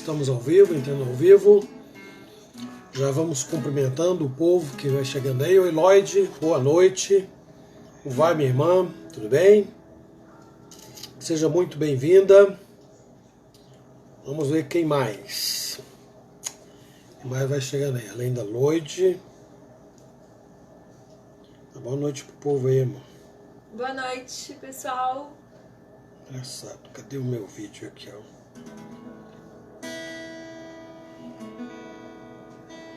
estamos ao vivo, entrando ao vivo. Já vamos cumprimentando o povo que vai chegando aí. Oi, Lloyd, boa noite. Vai, minha irmã, tudo bem? Seja muito bem-vinda. Vamos ver quem mais. Quem mais vai chegando aí, além da Lloyd. Boa noite pro povo aí, irmão. Boa noite, pessoal. Engraçado, cadê o meu vídeo aqui, ó?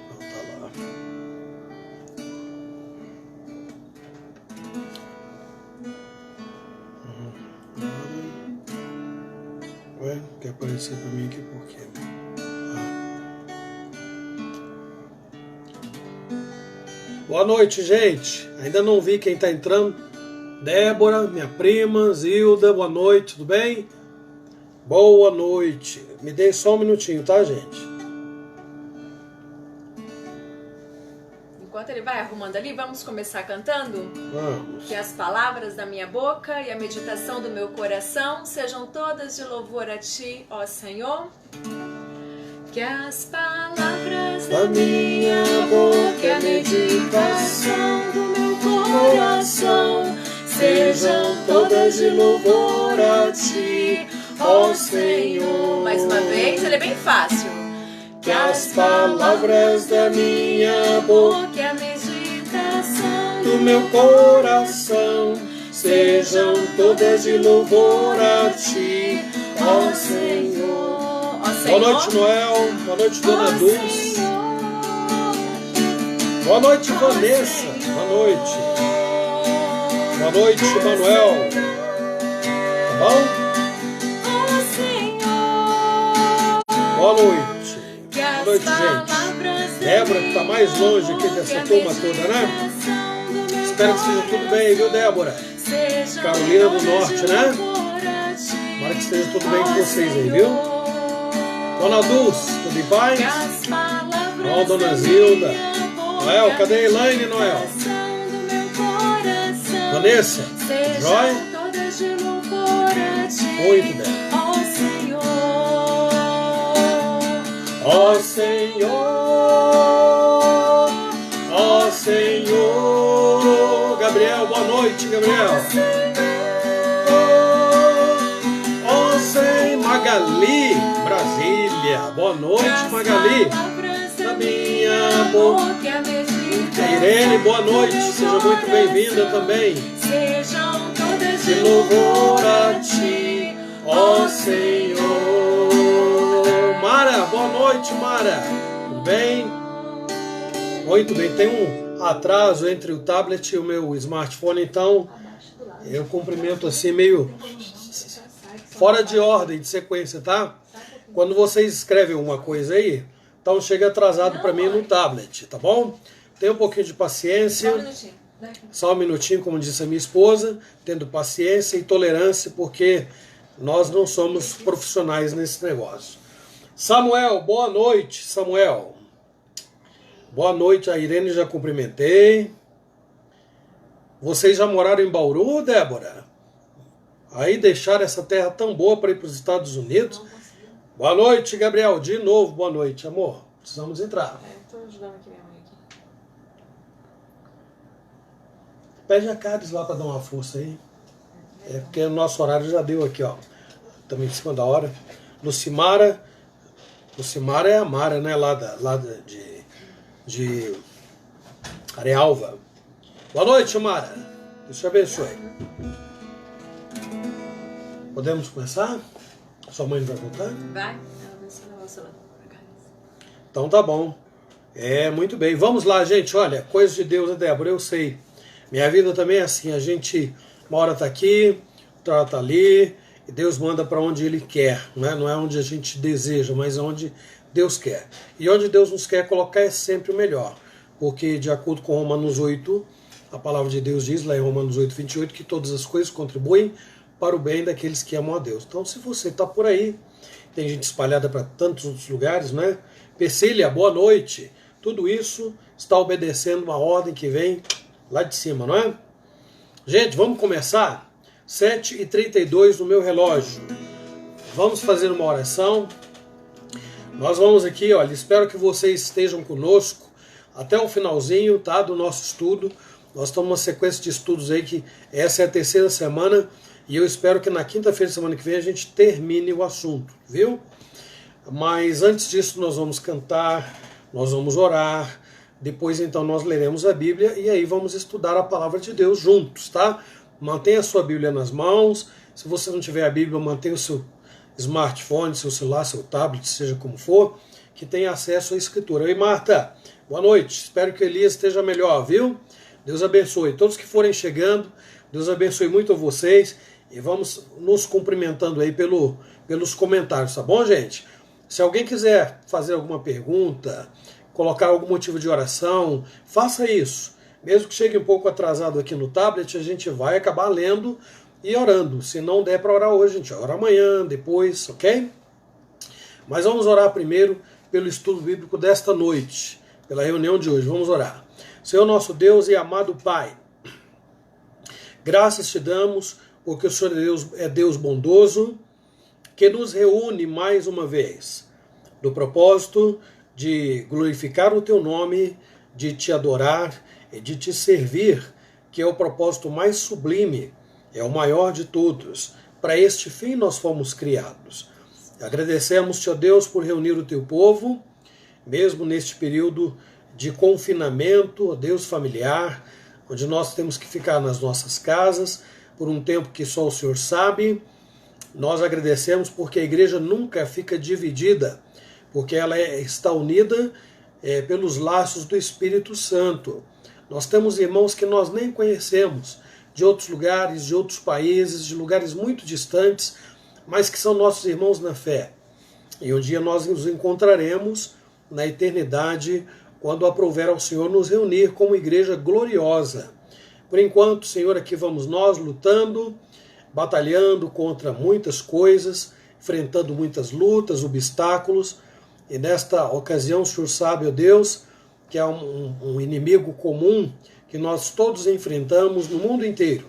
Não, tá lá. Ué, quer aparecer pra mim aqui por quê? Boa noite, gente. Ainda não vi quem tá entrando. Débora, minha prima, Zilda, boa noite, tudo bem? Boa noite. Me dê só um minutinho, tá, gente? Enquanto ele vai arrumando ali, vamos começar cantando? Vamos. Que as palavras da minha boca e a meditação do meu coração sejam todas de louvor a Ti, ó Senhor. Que as palavras da minha boca e a meditação do meu coração sejam todas de louvor a Ti, ó Senhor. Mais uma vez, ele é bem fácil. Que as palavras da minha boca e a meditação do meu coração sejam todas de louvor a Ti, ó Senhor. Boa noite, Noel. Boa noite, Dona Dulce. Boa noite, Vanessa. Boa noite. Boa noite, Manuel. Tá bom? Boa noite. Boa noite, gente. Débora, que tá mais longe aqui dessa turma toda, né? Espero que seja tudo bem, viu, Débora? Carolina do Norte, né? Tomara que esteja tudo bem com vocês aí, viu? Dona Dulce, tudo em paz? Ó, Dona Zilda. Noel, cadê a Elaine, Noel? Vanessa, Joy? Muito bem. Ó Senhor, ó Senhor. Gabriel, boa noite, Gabriel. Ó Senhor, Magali, Brasília. Boa noite, Magali. Da minha boca. Irene, boa noite, seja muito bem-vinda também. De louvor a Ti, ó Senhor. Mara, boa noite, Mara. Tudo bem? Muito bem, tem um atraso entre o tablet e o meu smartphone, então eu cumprimento assim meio fora de ordem, de sequência, tá? Quando vocês escrevem uma coisa aí, então chega atrasado para mim no tablet, tá bom? Tenha um pouquinho de paciência. Só um minutinho, como disse a minha esposa, tendo paciência e tolerância, porque nós não somos profissionais nesse negócio. Samuel, boa noite, Samuel. Boa noite, a Irene já cumprimentei. Vocês já moraram em Bauru, Débora? Aí deixaram essa terra tão boa para ir para os Estados Unidos? Boa noite, Gabriel. De novo, boa noite, amor. Precisamos entrar. Estou ajudando aqui minha mãe aqui. Pede a Cádiz lá para dar uma força aí. É porque o nosso horário já deu aqui, ó. Também em cima da hora. Lucimara. Lucimara é a Mara, né? Lá de Arealva. Boa noite, Mara. Deus te abençoe. Podemos começar? Sua mãe vai voltar? Vai. Ela vai se levar o celular pra casa. Então tá bom. Muito bem. Vamos lá, gente. Olha, coisa de Deus, né, Débora? Eu sei. Minha vida também é assim. A gente, uma hora tá aqui, outra hora tá ali, e Deus manda para onde Ele quer. Né? Não é onde a gente deseja, mas é onde Deus quer. E onde Deus nos quer colocar é sempre o melhor. Porque, de acordo com Romanos 8, a palavra de Deus diz, lá em Romanos 8, 28, que todas as coisas contribuem para o bem daqueles que amam a Deus. Então, se você está por aí, tem gente espalhada para tantos outros lugares, né? Persília, boa noite. Tudo isso está obedecendo uma ordem que vem lá de cima, não é? Gente, vamos começar? 7h32 no meu relógio. Vamos fazer uma oração. Nós vamos aqui, olha, espero que vocês estejam conosco até o finalzinho, tá, do nosso estudo. Nós estamos numa sequência de estudos aí que essa é a terceira semana e eu espero que na quinta-feira, semana que vem, a gente termine o assunto, viu? Mas antes disso nós vamos cantar, nós vamos orar, depois então nós leremos a Bíblia e aí vamos estudar a palavra de Deus juntos, tá? Mantenha a sua Bíblia nas mãos, se você não tiver a Bíblia, mantenha o seu smartphone, seu celular, seu tablet, seja como for, que tenha acesso à Escritura. Oi, Marta, boa noite, espero que Elias esteja melhor, viu? Deus abençoe todos que forem chegando, Deus abençoe muito a vocês e vamos nos cumprimentando aí pelos comentários, tá bom, gente? Se alguém quiser fazer alguma pergunta, colocar algum motivo de oração, faça isso. Mesmo que chegue um pouco atrasado aqui no tablet, a gente vai acabar lendo e orando. Se não der para orar hoje, a gente ora amanhã, depois, ok? Mas vamos orar primeiro pelo estudo bíblico desta noite, pela reunião de hoje. Vamos orar. Senhor nosso Deus e amado Pai, graças te damos porque o Senhor é Deus bondoso, que nos reúne mais uma vez, do propósito de glorificar o teu nome, de te adorar e de te servir, que é o propósito mais sublime, é o maior de todos. Para este fim nós fomos criados. Agradecemos-te, ó Deus, por reunir o teu povo, mesmo neste período de confinamento, ó Deus, familiar, onde nós temos que ficar nas nossas casas por um tempo que só o Senhor sabe. Nós agradecemos porque a igreja nunca fica dividida, porque ela está unida pelos laços do Espírito Santo. Nós temos irmãos que nós nem conhecemos, de outros lugares, de outros países, de lugares muito distantes, mas que são nossos irmãos na fé. E um dia nós nos encontraremos na eternidade, quando aprouver ao Senhor nos reunir como igreja gloriosa. Por enquanto, Senhor, aqui vamos nós lutando, batalhando contra muitas coisas, enfrentando muitas lutas, obstáculos, e nesta ocasião o Senhor sabe, ó Deus, que é um inimigo comum que nós todos enfrentamos no mundo inteiro.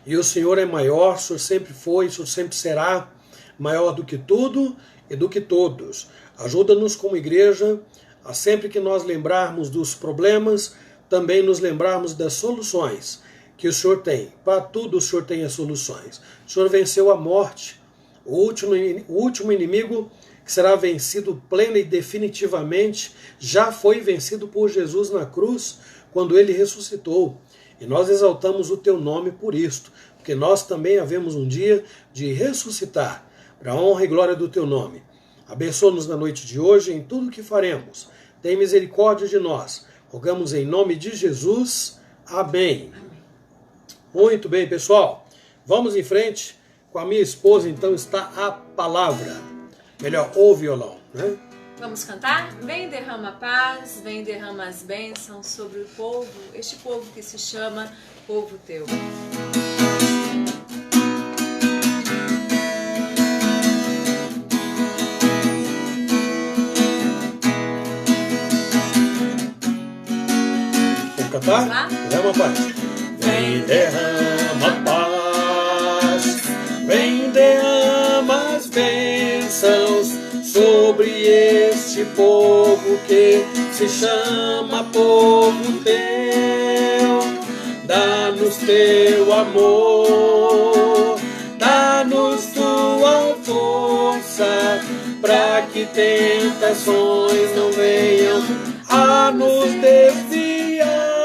E o Senhor é maior, o Senhor sempre foi, o Senhor sempre será maior do que tudo e do que todos. Ajuda-nos como igreja a sempre que nós lembrarmos dos problemas, também nos lembrarmos das soluções que o Senhor tem. Para tudo o Senhor tem as soluções. O Senhor venceu a morte, o último inimigo que será vencido plena e definitivamente, já foi vencido por Jesus na cruz, quando ele ressuscitou. E nós exaltamos o teu nome por isto, porque nós também havemos um dia de ressuscitar, para a honra e glória do teu nome. Abençoa-nos na noite de hoje em tudo o que faremos. Tem misericórdia de nós. Rogamos em nome de Jesus. Amém. Muito bem, pessoal. Vamos em frente. Com a minha esposa, então, está a palavra. Melhor, o violão, né? Vamos cantar? Vem, derrama a paz, vem, derrama as bênçãos sobre o povo, este povo que se chama povo teu. Vamos cantar? Derrama a paz. Vem, derrama a paz, vem, derrama as bênçãos sobre este povo que se chama povo teu. Dá-nos teu amor, dá-nos tua força, para que tentações não venham a nos desviar.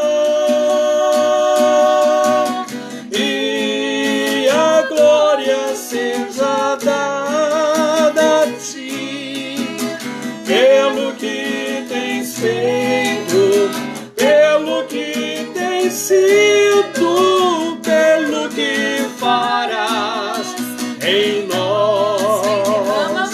E a glória seja dada a ti, pelo que tens feito, pelo que tens sido, pelo que farás em nós.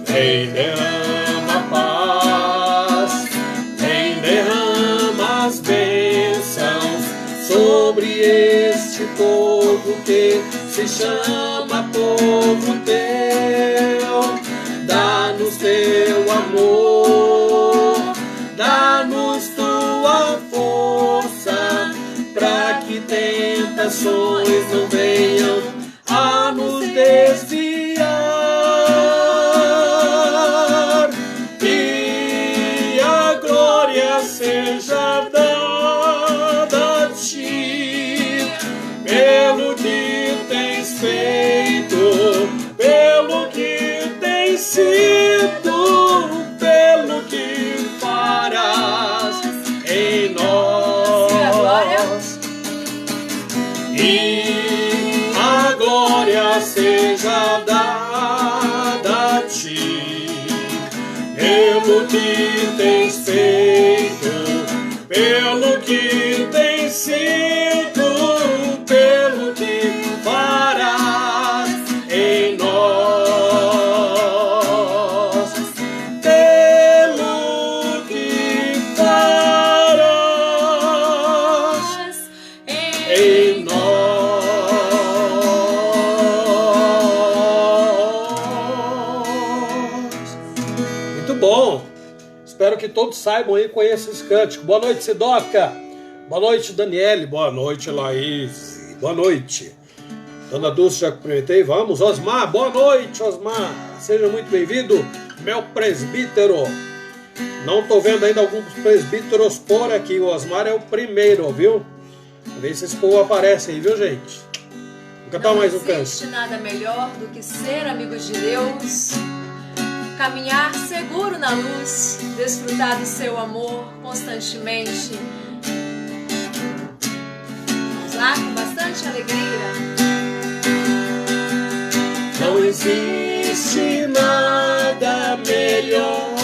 Vem, derrama a paz, vem, derrama as bênçãos sobre este povo que se chama povo teu. Dá-nos teu amor, dá-nos tua força, para que tentações não venham a nos desviar. pelo que tens feito, pelo que tens sido, pelo que farás em nós, pelo que farás em nós. Muito bom! Espero que todos saibam aí, conheçam esse cântico. Boa noite, Sidoca. Boa noite, Daniele. Boa noite, Laís. Boa noite. Dona Dulce, já cumprimentei. Vamos, Osmar. Boa noite, Osmar. Seja muito bem-vindo, meu presbítero. Não estou vendo ainda alguns presbíteros por aqui. O Osmar é o primeiro, viu? Vamos ver se esse povo aparece aí, viu, gente? Vou cantar mais um canto. Não existe nada melhor do que ser amigos de Deus, caminhar seguro na luz, desfrutar do seu amor constantemente. Vamos lá, com bastante alegria. Não existe nada melhor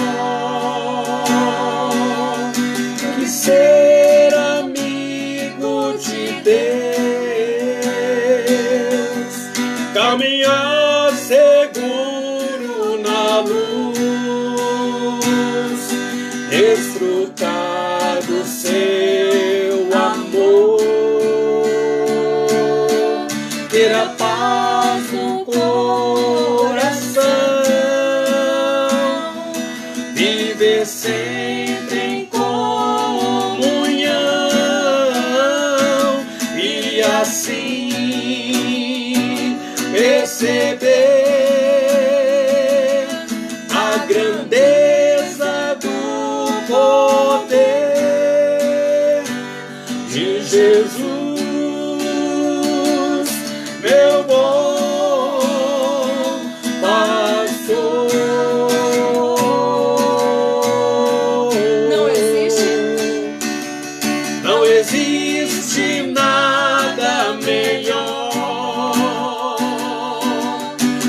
que ser amigo de Deus, caminhar seguro na luz, desfrutar do seu amor, ter a paz no coração, viver sempre em comunhão e assim perceber a grandeza do poder de Jesus, meu bom pastor. Não existe nada melhor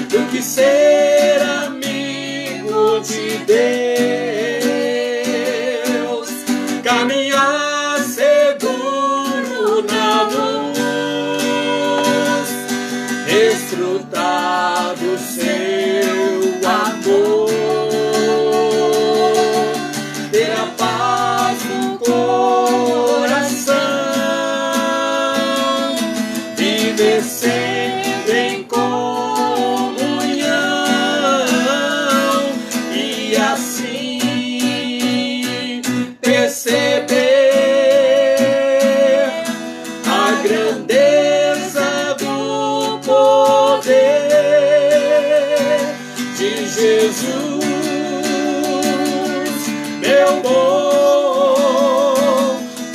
do que ser amigo de Deus, caminhar seguro na luz, desfrutar do seu amor, ter a paz no coração, viver sempre em comunhão e assim perceber a grandeza do poder de Jesus, meu bom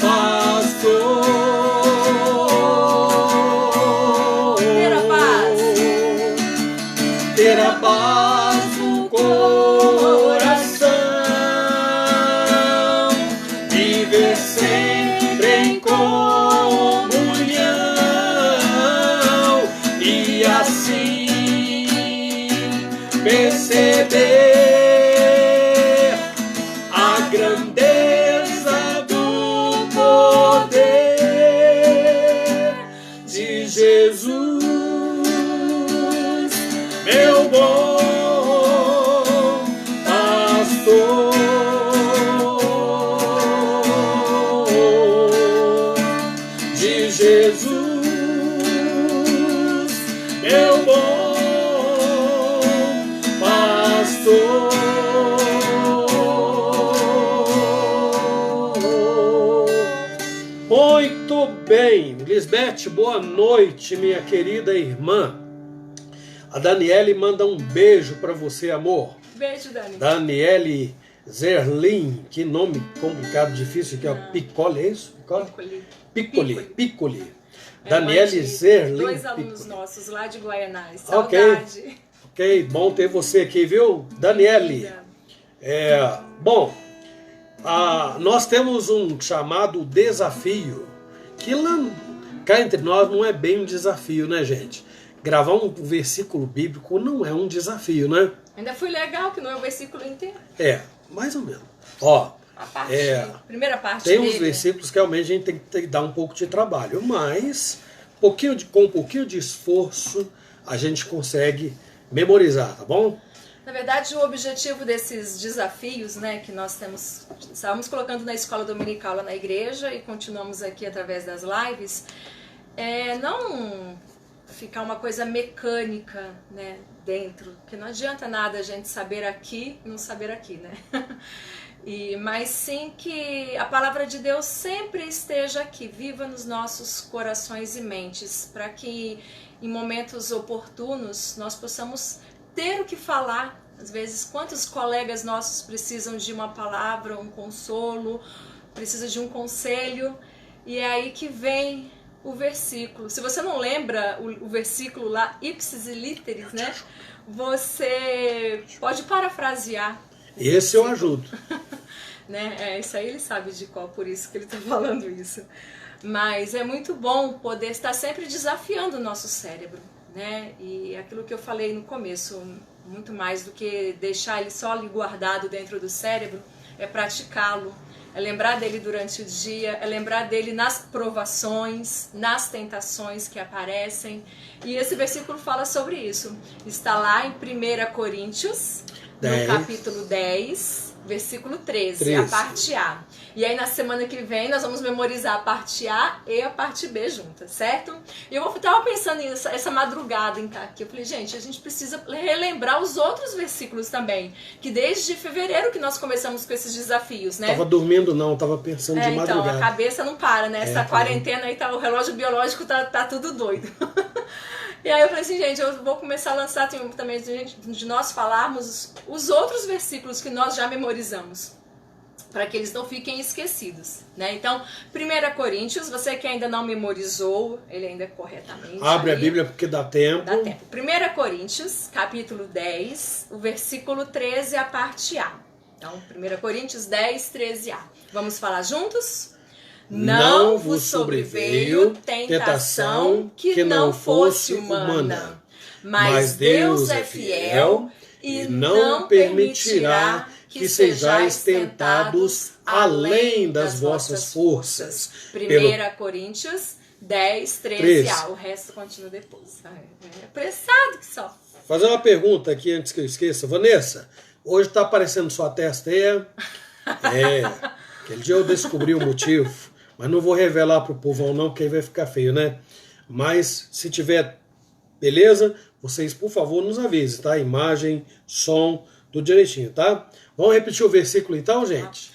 pastor. Ter a paz. Ter a paz no coração, viver sempre em comunhão e assim perceber a grandeza do poder de Jesus, meu bom pastor. De Jesus, meu bom pastor. Muito bem, Lisbeth, boa noite, minha querida irmã. A Daniele manda um beijo para você, amor. Beijo, Dani. Daniele Zerlin, que nome complicado, difícil, que é o Piccoli, é isso? Piccoli. Daniele Zerlin. Dois alunos nossos lá de Guaianás. Ok. Saudade. Ok, bom ter você aqui, viu? Daniele. Bom, nós temos um chamado desafio, que lá cá entre nós não é bem um desafio, né, gente? Gravar um versículo bíblico não é um desafio, né? Ainda foi legal que não é o versículo inteiro. Mais ou menos. Ó, primeira parte tem dele. uns versículos que realmente a gente tem que dar um pouco de trabalho, mas com um pouquinho de esforço a gente consegue memorizar, tá bom? Na verdade, o objetivo desses desafios, né, que nós estávamos colocando na escola dominical lá na igreja e continuamos aqui através das lives, é não ficar uma coisa mecânica, né, dentro, porque não adianta nada a gente saber aqui e não saber aqui, né? Mas sim que a palavra de Deus sempre esteja aqui, viva nos nossos corações e mentes, para que em momentos oportunos nós possamos ter o que falar. Às vezes, quantos colegas nossos precisam de uma palavra, um consolo, precisam de um conselho, e é aí que vem o versículo. Se você não lembra o versículo lá, ipsis literis, né? Você pode parafrasear. Esse eu ajudo. Né? Isso aí ele sabe de qual, por isso que ele está falando isso. Mas é muito bom poder estar sempre desafiando o nosso cérebro, né? E aquilo que eu falei no começo, muito mais do que deixar ele só ali guardado dentro do cérebro, é praticá-lo, é lembrar dele durante o dia, é lembrar dele nas provações, nas tentações que aparecem. E esse versículo fala sobre isso. Está lá em 1 Coríntios, no capítulo 10, versículo 13, a parte A. E aí na semana que vem nós vamos memorizar a parte A e a parte B juntas, certo? E eu estava pensando nisso, essa madrugada em estar aqui. Eu falei, gente, a gente precisa relembrar os outros versículos também. Que desde fevereiro que nós começamos com esses desafios, né? Tava dormindo não, tava pensando de madrugada. Então, a cabeça não para, né? Essa quarentena aí, o relógio biológico tá tudo doido. E aí eu falei assim, gente, eu vou começar a lançar também de nós falarmos os outros versículos que nós já memorizamos, para que eles não fiquem esquecidos, né? Então, 1 Coríntios, você que ainda não memorizou, ele ainda é corretamente. Abre a Bíblia porque dá tempo. Dá tempo. 1 Coríntios, capítulo 10, o versículo 13, a parte A. Então, 1 Coríntios 10, 13a. Vamos falar juntos? Não vos sobreveio tentação que não fosse humana, mas Deus é fiel e não permitirá que sejais tentados além das vossas forças. 1 Coríntios 10, 13a. O resto continua depois. É apressado que só. Fazer uma pergunta aqui antes que eu esqueça. Vanessa, hoje está aparecendo sua testa aí? Aquele dia eu descobri o motivo, mas não vou revelar para o povão não, porque aí vai ficar feio, né? Mas se tiver beleza, vocês por favor nos avisem, tá? Imagem, som, tudo direitinho, tá? Vamos repetir o versículo então, gente?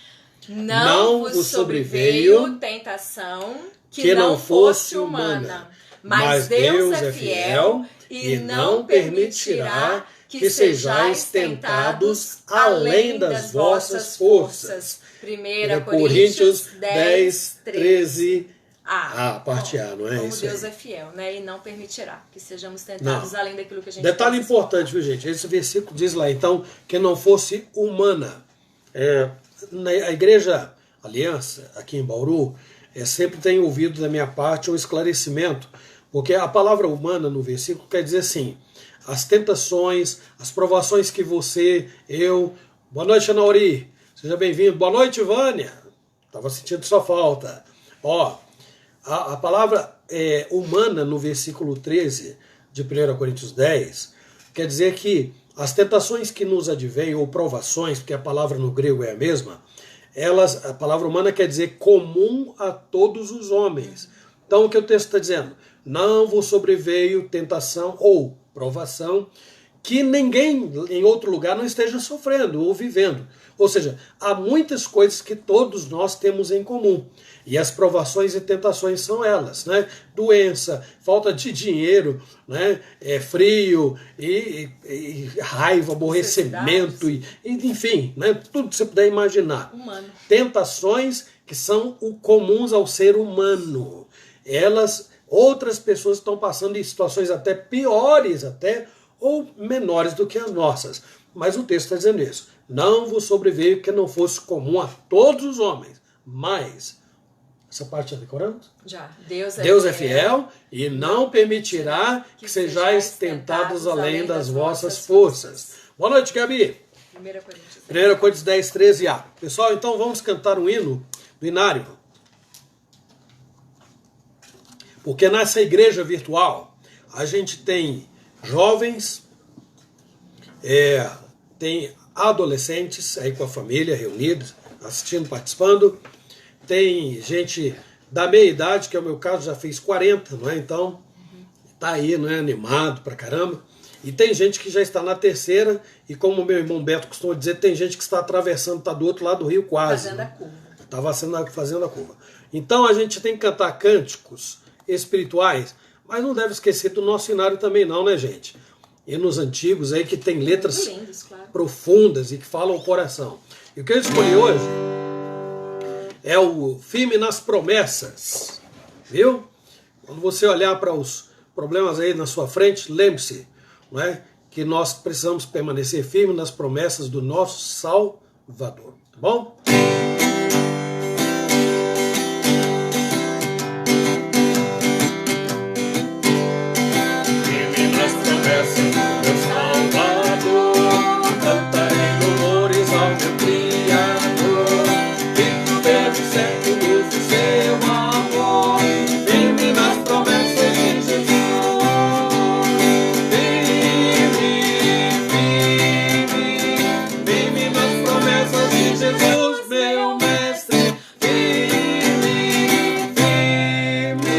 Não vos sobreveio tentação que não fosse humana, mas Deus é fiel e não permitirá que sejais tentados além das vossas forças. 1 Coríntios 10, 13 a parte A, não é como isso? Deus é fiel, né? E não permitirá que sejamos tentados além daquilo que a gente Detalhe importante, viu, gente? Esse versículo diz lá, então, que não fosse humana. Na Igreja Aliança, aqui em Bauru, sempre tem ouvido da minha parte um esclarecimento, porque a palavra humana no versículo quer dizer assim, as tentações, as provações que você, eu... Boa noite, Anauri. Seja bem-vindo. Boa noite, Vânia. Estava sentindo sua falta. Ó, a palavra humana no versículo 13 de 1 Coríntios 10 quer dizer que as tentações que nos advêm, ou provações, porque a palavra no grego é a mesma, a palavra humana quer dizer comum a todos os homens. Então o que o texto está dizendo? Não vos sobreveio tentação ou provação que ninguém em outro lugar não esteja sofrendo ou vivendo. Ou seja, há muitas coisas que todos nós temos em comum. E as provações e tentações são elas, né? Doença, falta de dinheiro, né? Frio, e raiva, aborrecimento, enfim, né? Tudo que você puder imaginar. Humano. Tentações que são comuns ao ser humano. Outras pessoas estão passando em situações até piores, ou menores do que as nossas. Mas o texto está dizendo isso. Não vos sobreveio que não fosse comum a todos os homens, mas... Essa parte já decorando? Já. Deus é fiel e não permitirá que sejais tentados além das vossas forças. Boa noite, Gabi. 1 Coríntios 10, 13a. Pessoal, então vamos cantar um hino do Inário. Porque nessa igreja virtual, a gente tem jovens, tem adolescentes aí com a família reunidos, assistindo, participando. Tem gente da meia idade, que é o meu caso, já fez 40, não é? Então, tá aí, não é? Animado pra caramba. E tem gente que já está na terceira, e como o meu irmão Beto costuma dizer, tem gente que está atravessando, está do outro lado do rio quase. Fazendo a curva. Estava fazendo a curva. Então a gente tem que cantar cânticos espirituais, mas não deve esquecer do nosso cenário também não, né, gente? Hinos antigos aí que tem letras lindos, claro, profundas e que falam o coração. E o que eu escolhi hoje é o Firme nas Promessas, viu? Quando você olhar para os problemas aí na sua frente, lembre-se, não é, que nós precisamos permanecer firmes nas promessas do nosso Salvador, tá bom? Firme nas promessas do meu Salvador, cantarei louvores ao meu Criador, vivo pelo séculos do seu amor, firme nas promessas de Jesus. Jesus, meu mestre, firme, firme.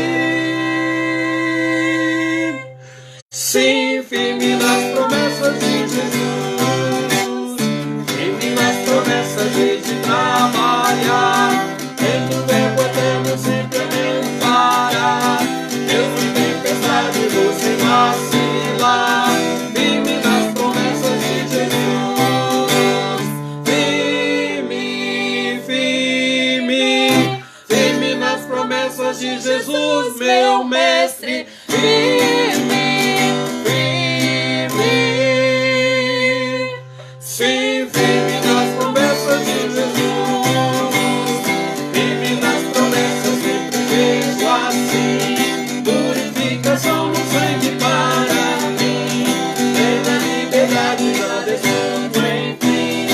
Sim, firme nas promessas de Jesus, firme nas promessas de trabalhar, tendo o verbo eterno sempre aumentará. Deus em tempestade, luz sem vacilar, firme nas promessas de Jesus. De Jesus, meu mestre, firme, firme. Sim, firme nas promessas de Jesus, firme nas promessas, sempre vejo assim, purificação no sangue para mim, plena liberdade da desculpa, enfim,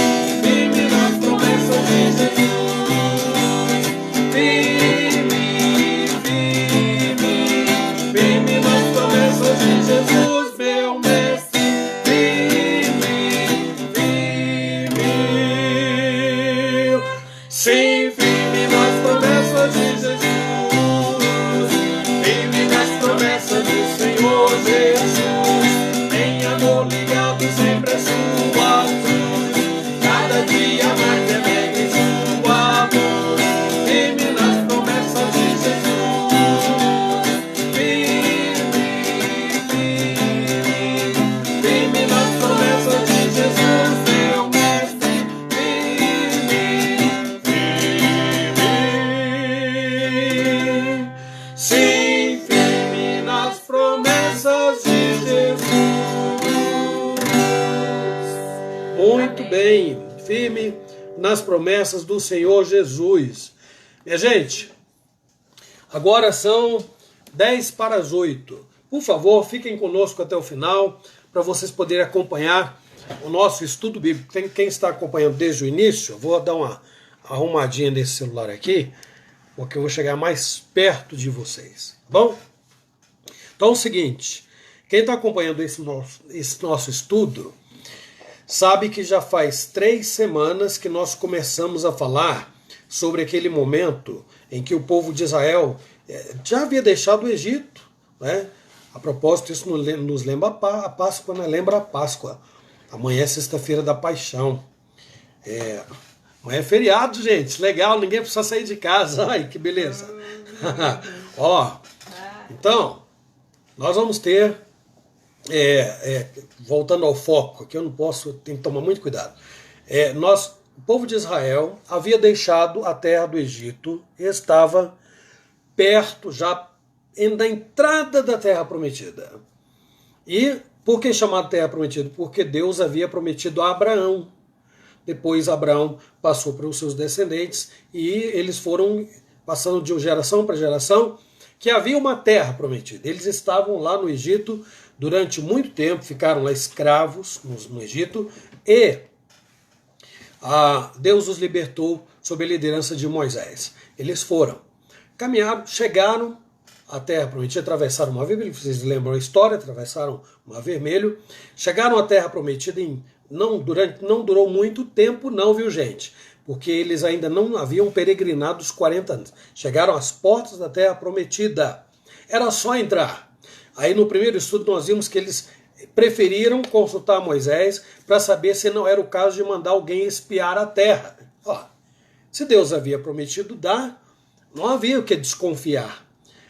firme nas promessas de Jesus, firme. Jesus, meu mestre, firme, firme. Sim, firme nas promessas de Jesus, firme nas promessas do Senhor Jesus. Em amor ligado sempre a sua cruz, cada dia mais alegre sua voz, firme nas promessas de Jesus. Sim, firme nas promessas de Jesus. Muito bem, firme nas promessas do Senhor Jesus. Minha gente, agora são 7:50. Por favor, fiquem conosco até o final, para vocês poderem acompanhar o nosso estudo bíblico. Quem está acompanhando desde o início, eu vou dar uma arrumadinha nesse celular aqui, porque eu vou chegar mais perto de vocês, tá bom? Então é o seguinte, quem está acompanhando esse nosso estudo, sabe que já faz 3 semanas que nós começamos a falar sobre aquele momento em que o povo de Israel já havia deixado o Egito, né? A propósito, isso nos lembra a Páscoa, né? Lembra a Páscoa. Amanhã é sexta-feira da Paixão. Amanhã é feriado, gente. Legal, ninguém precisa sair de casa. Ai, que beleza. Ó, então, nós vamos ter, voltando ao foco, que eu não posso, tenho que tomar muito cuidado. O povo de Israel havia deixado a terra do Egito e estava perto, já da entrada da terra prometida. E por que chamado terra prometida? Porque Deus havia prometido a Abraão. Depois Abraão passou para os seus descendentes e eles foram passando de geração para geração que havia uma terra prometida. Eles estavam lá no Egito durante muito tempo, ficaram lá escravos no Egito e Deus os libertou sob a liderança de Moisés. Eles foram, caminharam, chegaram à Terra Prometida, atravessaram o Mar Vermelho, vocês lembram a história, atravessaram o Mar Vermelho, chegaram à Terra Prometida, não durou muito tempo não, viu gente? Porque eles ainda não haviam peregrinado os 40 anos. Chegaram às portas da Terra Prometida. Era só entrar. Aí no primeiro estudo nós vimos que eles preferiram consultar Moisés para saber se não era o caso de mandar alguém espiar a terra. Se Deus havia prometido dar, não havia o que desconfiar.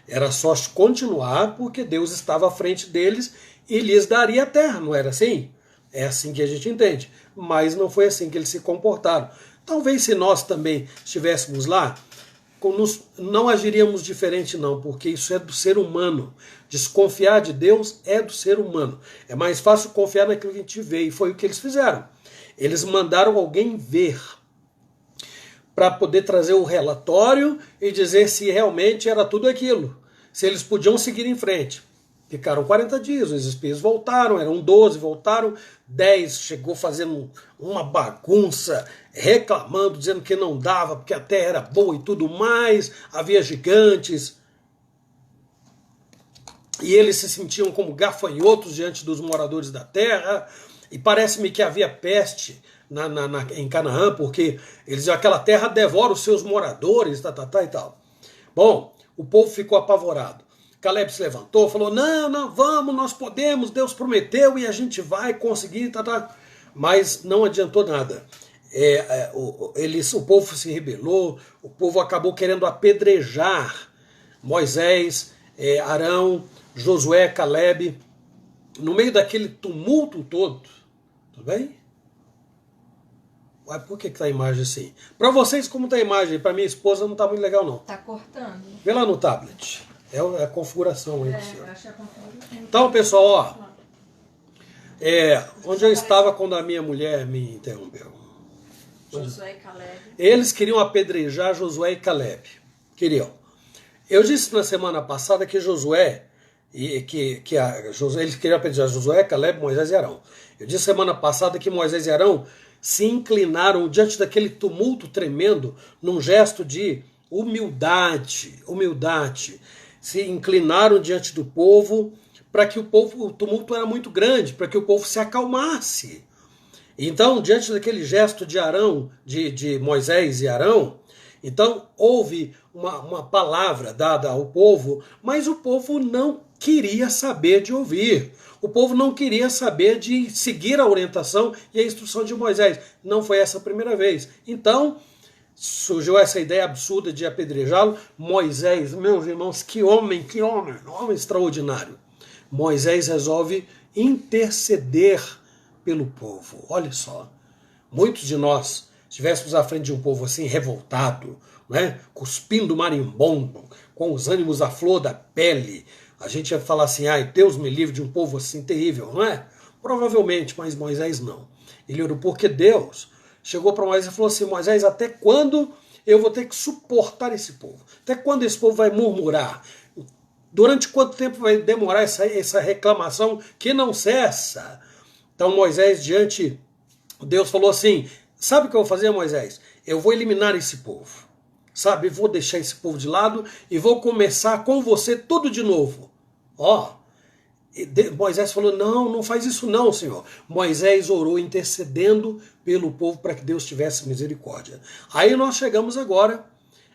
Era só continuar porque Deus estava à frente deles e lhes daria a terra, não era assim? É assim que a gente entende. Mas não foi assim que eles se comportaram. Talvez se nós também estivéssemos lá, não agiríamos diferente não, porque isso é do ser humano. Desconfiar de Deus é do ser humano. É mais fácil confiar naquilo que a gente vê, e foi o que eles fizeram. Eles mandaram alguém ver, para poder trazer o relatório e dizer se realmente era tudo aquilo, se eles podiam seguir em frente. Ficaram 40 dias, os espias voltaram, eram 12, voltaram, 10 chegou fazendo uma bagunça, reclamando, dizendo que não dava, porque a terra era boa e tudo mais, havia gigantes. E eles se sentiam como gafanhotos diante dos moradores da terra, e parece-me que havia peste em Canaã, porque eles diziam, aquela terra devora os seus moradores, e tal. Bom, o povo ficou apavorado. Caleb se levantou, falou, não, vamos, nós podemos, Deus prometeu e a gente vai conseguir, mas não adiantou nada. O povo se rebelou, o povo acabou querendo apedrejar Moisés, Arão, Josué, Caleb, no meio daquele tumulto todo, tudo bem? Por que está a imagem assim? Para vocês, como está a imagem? Para minha esposa não está muito legal, não. Está cortando. Vê lá no tablet. É a configuração aí. Acho que a configuração. Então, pessoal, onde eu estava quando a minha mulher me interrompeu? Josué e Caleb. Eles queriam apedrejar Josué e Caleb. Queriam. Eu disse na semana passada que Josué, eles queriam apedrejar Josué, Caleb, Moisés e Arão. Eu disse semana passada que Moisés e Arão se inclinaram diante daquele tumulto tremendo num gesto de humildade. Se inclinaram diante do povo para que o tumulto era muito grande, para que o povo se acalmasse. Então, diante daquele gesto de Arão, de Moisés e Arão, então houve uma palavra dada ao povo, mas o povo não queria saber de ouvir. O povo não queria saber de seguir a orientação e a instrução de Moisés. Não foi essa a primeira vez. Então, surgiu essa ideia absurda de apedrejá-lo. Moisés, meus irmãos, que homem extraordinário. Moisés resolve interceder pelo povo. Olha só, muitos de nós, se estivéssemos à frente de um povo assim, revoltado, né, cuspindo marimbondo, com os ânimos à flor da pele, a gente ia falar assim, Deus me livre de um povo assim terrível, não é? Provavelmente, mas Moisés não. Ele orou porque Deus chegou para Moisés e falou assim, Moisés, até quando eu vou ter que suportar esse povo? Até quando esse povo vai murmurar? Durante quanto tempo vai demorar essa reclamação que não cessa? Então Moisés, Deus falou assim, sabe o que eu vou fazer, Moisés? Eu vou eliminar esse povo. Sabe, vou deixar esse povo de lado e vou começar com você tudo de novo. Moisés falou, não faz isso não, Senhor. Moisés orou intercedendo pelo povo para que Deus tivesse misericórdia. Aí nós chegamos agora,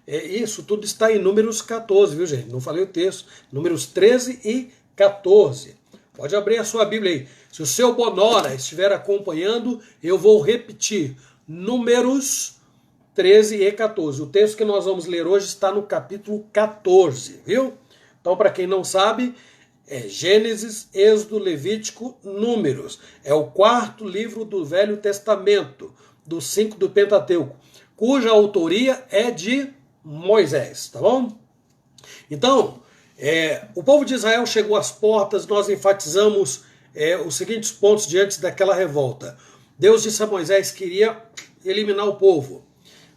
isso tudo está em Números 14, viu gente? Não falei o texto, Números 13 e 14. Pode abrir a sua Bíblia aí. Se o seu Bonora estiver acompanhando, eu vou repetir. Números 13 e 14. O texto que nós vamos ler hoje está no capítulo 14, viu? Então, para quem não sabe, Gênesis, Êxodo, Levítico, Números. É o quarto livro do Velho Testamento, dos 5 do Pentateuco, cuja autoria é de Moisés, tá bom? Então, o povo de Israel chegou às portas, nós enfatizamos os seguintes pontos diante daquela revolta. Deus disse a Moisés que iria eliminar o povo.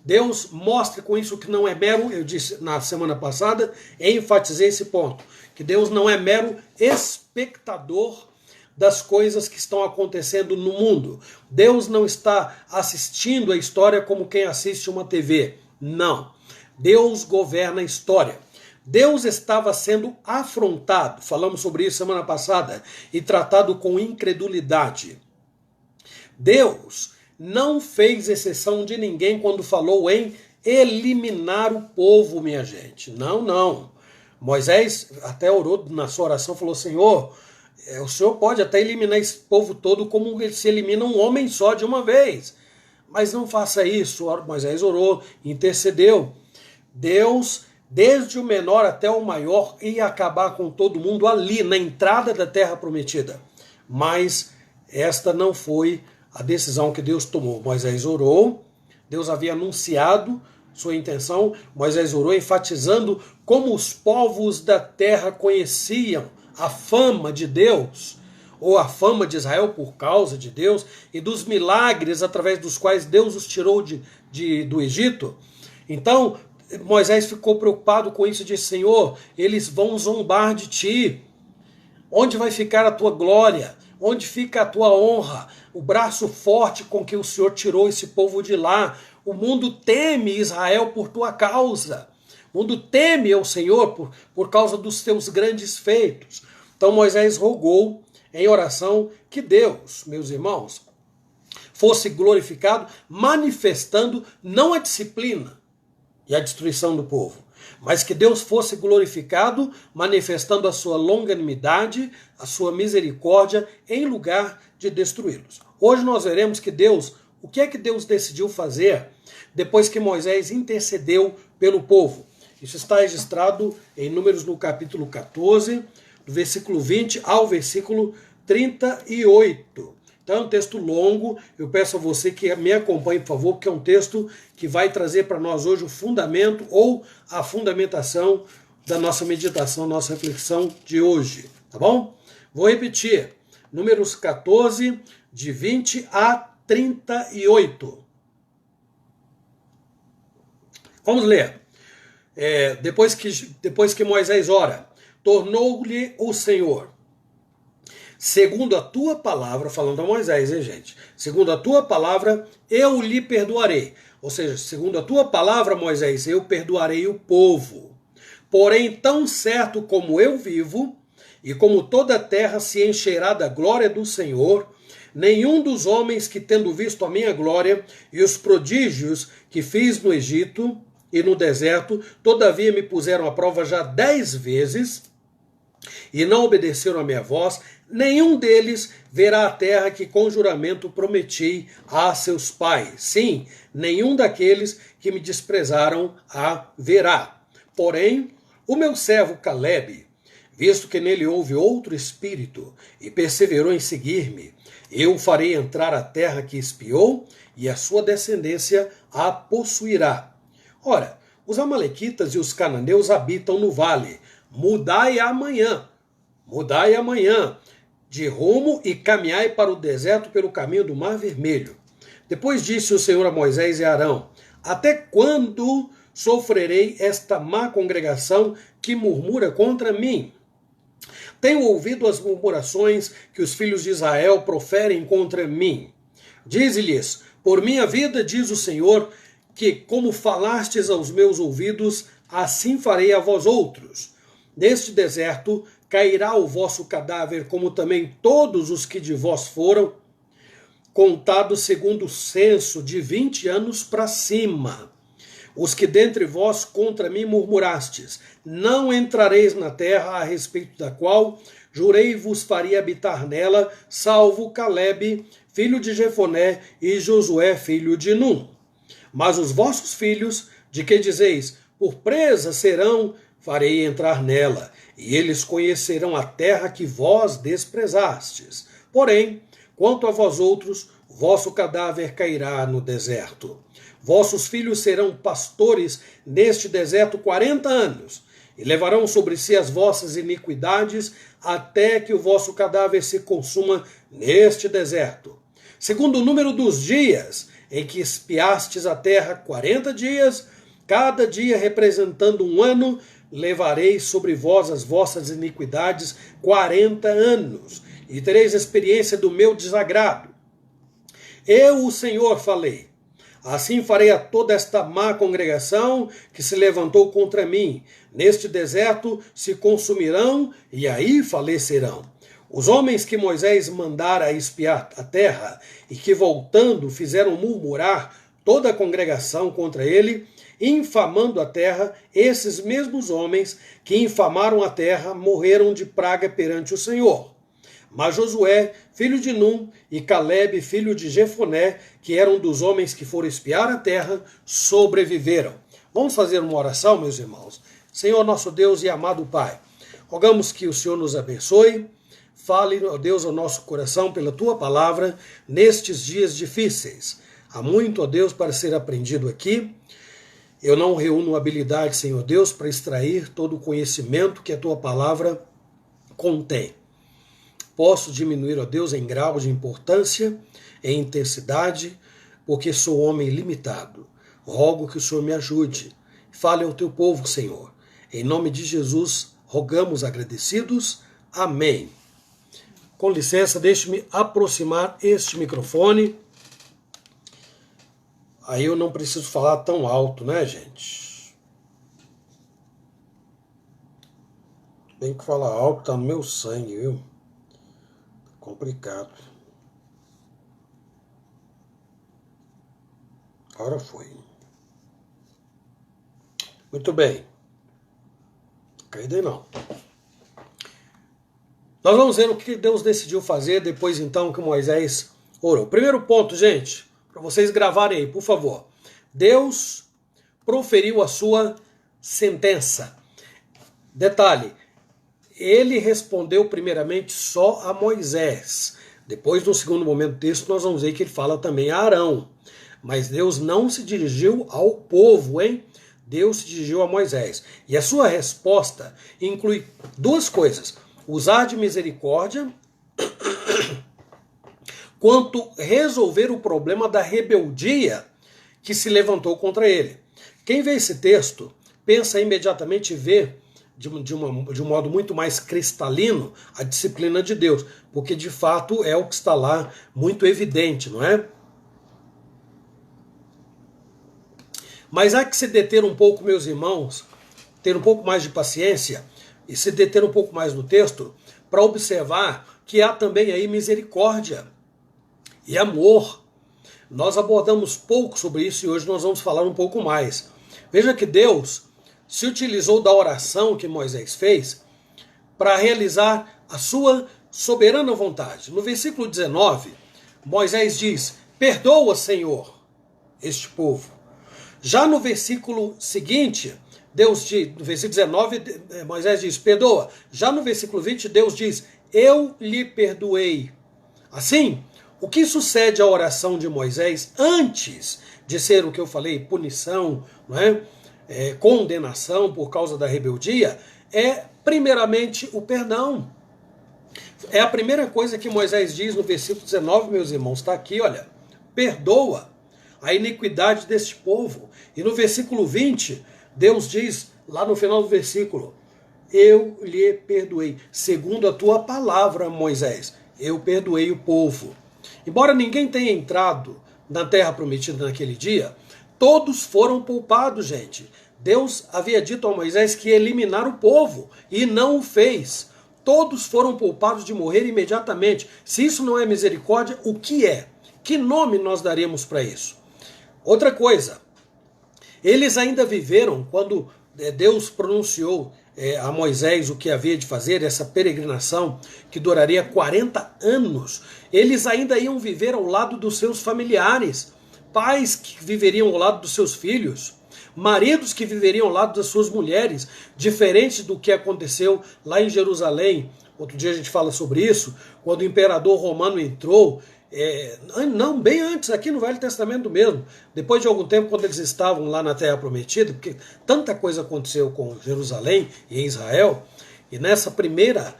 Deus mostra com isso que não é mero, eu disse na semana passada, enfatizei esse ponto, que Deus não é mero espectador das coisas que estão acontecendo no mundo. Deus não está assistindo a história como quem assiste uma TV. Não. Deus governa a história. Deus estava sendo afrontado, falamos sobre isso semana passada, e tratado com incredulidade. Deus não fez exceção de ninguém quando falou em eliminar o povo, minha gente. Não, não. Moisés até orou na sua oração, falou: Senhor, o Senhor pode até eliminar esse povo todo como se elimina um homem só de uma vez. Mas não faça isso. Moisés orou, intercedeu. Deus, desde o menor até o maior, ia acabar com todo mundo ali, na entrada da terra prometida. Mas esta não foi a decisão que Deus tomou. Moisés orou, Deus havia anunciado sua intenção, Moisés orou enfatizando como os povos da terra conheciam a fama de Deus, ou a fama de Israel por causa de Deus, e dos milagres através dos quais Deus os tirou do Egito. Então, Moisés ficou preocupado com isso e disse: Senhor, eles vão zombar de ti. Onde vai ficar a tua glória? Onde fica a tua honra? O braço forte com que o Senhor tirou esse povo de lá. O mundo teme Israel por tua causa. O mundo teme ao Senhor por causa dos teus grandes feitos. Então Moisés rogou em oração que Deus, meus irmãos, fosse glorificado, manifestando não a disciplina e a destruição do povo, mas que Deus fosse glorificado, manifestando a sua longanimidade, a sua misericórdia, em lugar de destruí-los. Hoje nós veremos que Deus, o que é que Deus decidiu fazer depois que Moisés intercedeu pelo povo. Isso está registrado em Números no capítulo 14, do versículo 20 ao versículo 38. Então é um texto longo, eu peço a você que me acompanhe, por favor, porque é um texto que vai trazer para nós hoje o fundamento ou a fundamentação da nossa meditação, nossa reflexão de hoje, tá bom? Vou repetir, Números 14, de 20 a 38. Vamos ler. Depois que Moisés ora, tornou-lhe o Senhor: segundo a tua palavra, falando a Moisés, hein, gente? Segundo a tua palavra, eu lhe perdoarei. Ou seja, segundo a tua palavra, Moisés, eu perdoarei o povo. Porém, tão certo como eu vivo, e como toda a terra se encherá da glória do Senhor, nenhum dos homens que, tendo visto a minha glória e os prodígios que fiz no Egito e no deserto, todavia me puseram à prova já 10 vezes, e não obedeceram a minha voz, nenhum deles verá a terra que com juramento prometi a seus pais. Sim, nenhum daqueles que me desprezaram a verá. Porém, o meu servo Calebe, visto que nele houve outro espírito e perseverou em seguir-me, eu farei entrar a terra que espiou e a sua descendência a possuirá. Ora, os amalequitas e os cananeus habitam no vale. Mudai amanhã de rumo e caminhai para o deserto pelo caminho do Mar Vermelho. Depois disse o Senhor a Moisés e a Arão: até quando sofrerei esta má congregação que murmura contra mim? Tenho ouvido as murmurações que os filhos de Israel proferem contra mim. Dize-lhes: por minha vida, diz o Senhor, que como falastes aos meus ouvidos, assim farei a vós outros. Neste deserto cairá o vosso cadáver, como também todos os que de vós foram, contados segundo o censo, de 20 anos para cima. Os que dentre vós contra mim murmurastes, não entrareis na terra a respeito da qual jurei vos faria habitar nela, salvo Calebe, filho de Jefoné, e Josué, filho de Num. Mas os vossos filhos, de que dizeis, por presa serão, farei entrar nela, e eles conhecerão a terra que vós desprezastes. Porém, quanto a vós outros, vosso cadáver cairá no deserto. Vossos filhos serão pastores neste deserto 40 anos, e levarão sobre si as vossas iniquidades, até que o vosso cadáver se consuma neste deserto. Segundo o número dos dias em que espiastes a terra, 40 dias, cada dia representando um ano, levareis sobre vós as vossas iniquidades 40 anos, e tereis experiência do meu desagrado. Eu, o Senhor, falei. Assim farei a toda esta má congregação que se levantou contra mim. Neste deserto se consumirão e aí falecerão. Os homens que Moisés mandara espiar a terra e que, voltando, fizeram murmurar toda a congregação contra ele, infamando a terra, esses mesmos homens que infamaram a terra morreram de praga perante o Senhor. Mas Josué, filho de Num, e Calebe, filho de Jefoné, que eram dos homens que foram espiar a terra, sobreviveram. Vamos fazer uma oração, meus irmãos. Senhor nosso Deus e amado Pai, rogamos que o Senhor nos abençoe. Fale, ó Deus, ao nosso coração pela Tua palavra nestes dias difíceis. Há muito, ó Deus, para ser aprendido aqui. Eu não reúno habilidade, Senhor Deus, para extrair todo o conhecimento que a Tua palavra contém. Posso diminuir, ó Deus, em grau de importância, em intensidade, porque sou homem limitado. Rogo que o Senhor me ajude. Fale ao Teu povo, Senhor. Em nome de Jesus, rogamos agradecidos. Amém. Com licença, deixe-me aproximar este microfone. Aí eu não preciso falar tão alto, né, gente? Tem que falar alto, tá no meu sangue, viu? Complicado. Agora foi. Muito bem. Caída não. Nós vamos ver o que Deus decidiu fazer depois então que Moisés orou. Primeiro ponto, gente, para vocês gravarem aí, por favor. Deus proferiu a sua sentença. Detalhe, ele respondeu primeiramente só a Moisés. Depois, no segundo momento do texto, nós vamos ver que ele fala também a Arão. Mas Deus não se dirigiu ao povo, hein? Deus se dirigiu a Moisés. E a sua resposta inclui duas coisas. Usar de misericórdia, quanto resolver o problema da rebeldia que se levantou contra ele. Quem vê esse texto, pensa imediatamente e vê de um modo muito mais cristalino a disciplina de Deus, porque de fato é o que está lá muito evidente, não é? Mas há que se deter um pouco, meus irmãos, ter um pouco mais de paciência e se deter um pouco mais no texto para observar que há também aí misericórdia e amor. Nós abordamos pouco sobre isso e hoje nós vamos falar um pouco mais. Veja que Deus se utilizou da oração que Moisés fez para realizar a sua soberana vontade. No versículo 19, Moisés diz: perdoa, Senhor, este povo. Já no versículo seguinte, Deus diz, no versículo 19, Moisés diz, perdoa. Já no versículo 20, Deus diz, eu lhe perdoei. Assim, o que sucede à oração de Moisés antes de ser o que eu falei, punição, não é? Condenação por causa da rebeldia, é primeiramente o perdão. É a primeira coisa que Moisés diz no versículo 19, meus irmãos, está aqui, olha, perdoa a iniquidade deste povo. E no versículo 20, Deus diz, lá no final do versículo, eu lhe perdoei, segundo a tua palavra, Moisés, eu perdoei o povo. Embora ninguém tenha entrado na terra prometida naquele dia, todos foram poupados, gente. Deus havia dito a Moisés que ia eliminar o povo, e não o fez. Todos foram poupados de morrer imediatamente. Se isso não é misericórdia, o que é? Que nome nós daremos para isso? Outra coisa, eles ainda viveram, quando Deus pronunciou a Moisés o que havia de fazer, essa peregrinação que duraria 40 anos, eles ainda iam viver ao lado dos seus familiares, pais que viveriam ao lado dos seus filhos, maridos que viveriam ao lado das suas mulheres, diferente do que aconteceu lá em Jerusalém. Outro dia a gente fala sobre isso, quando o imperador romano entrou, não, bem antes, aqui no Velho Testamento mesmo, depois de algum tempo, quando eles estavam lá na Terra Prometida, porque tanta coisa aconteceu com Jerusalém e Israel, e nessa primeira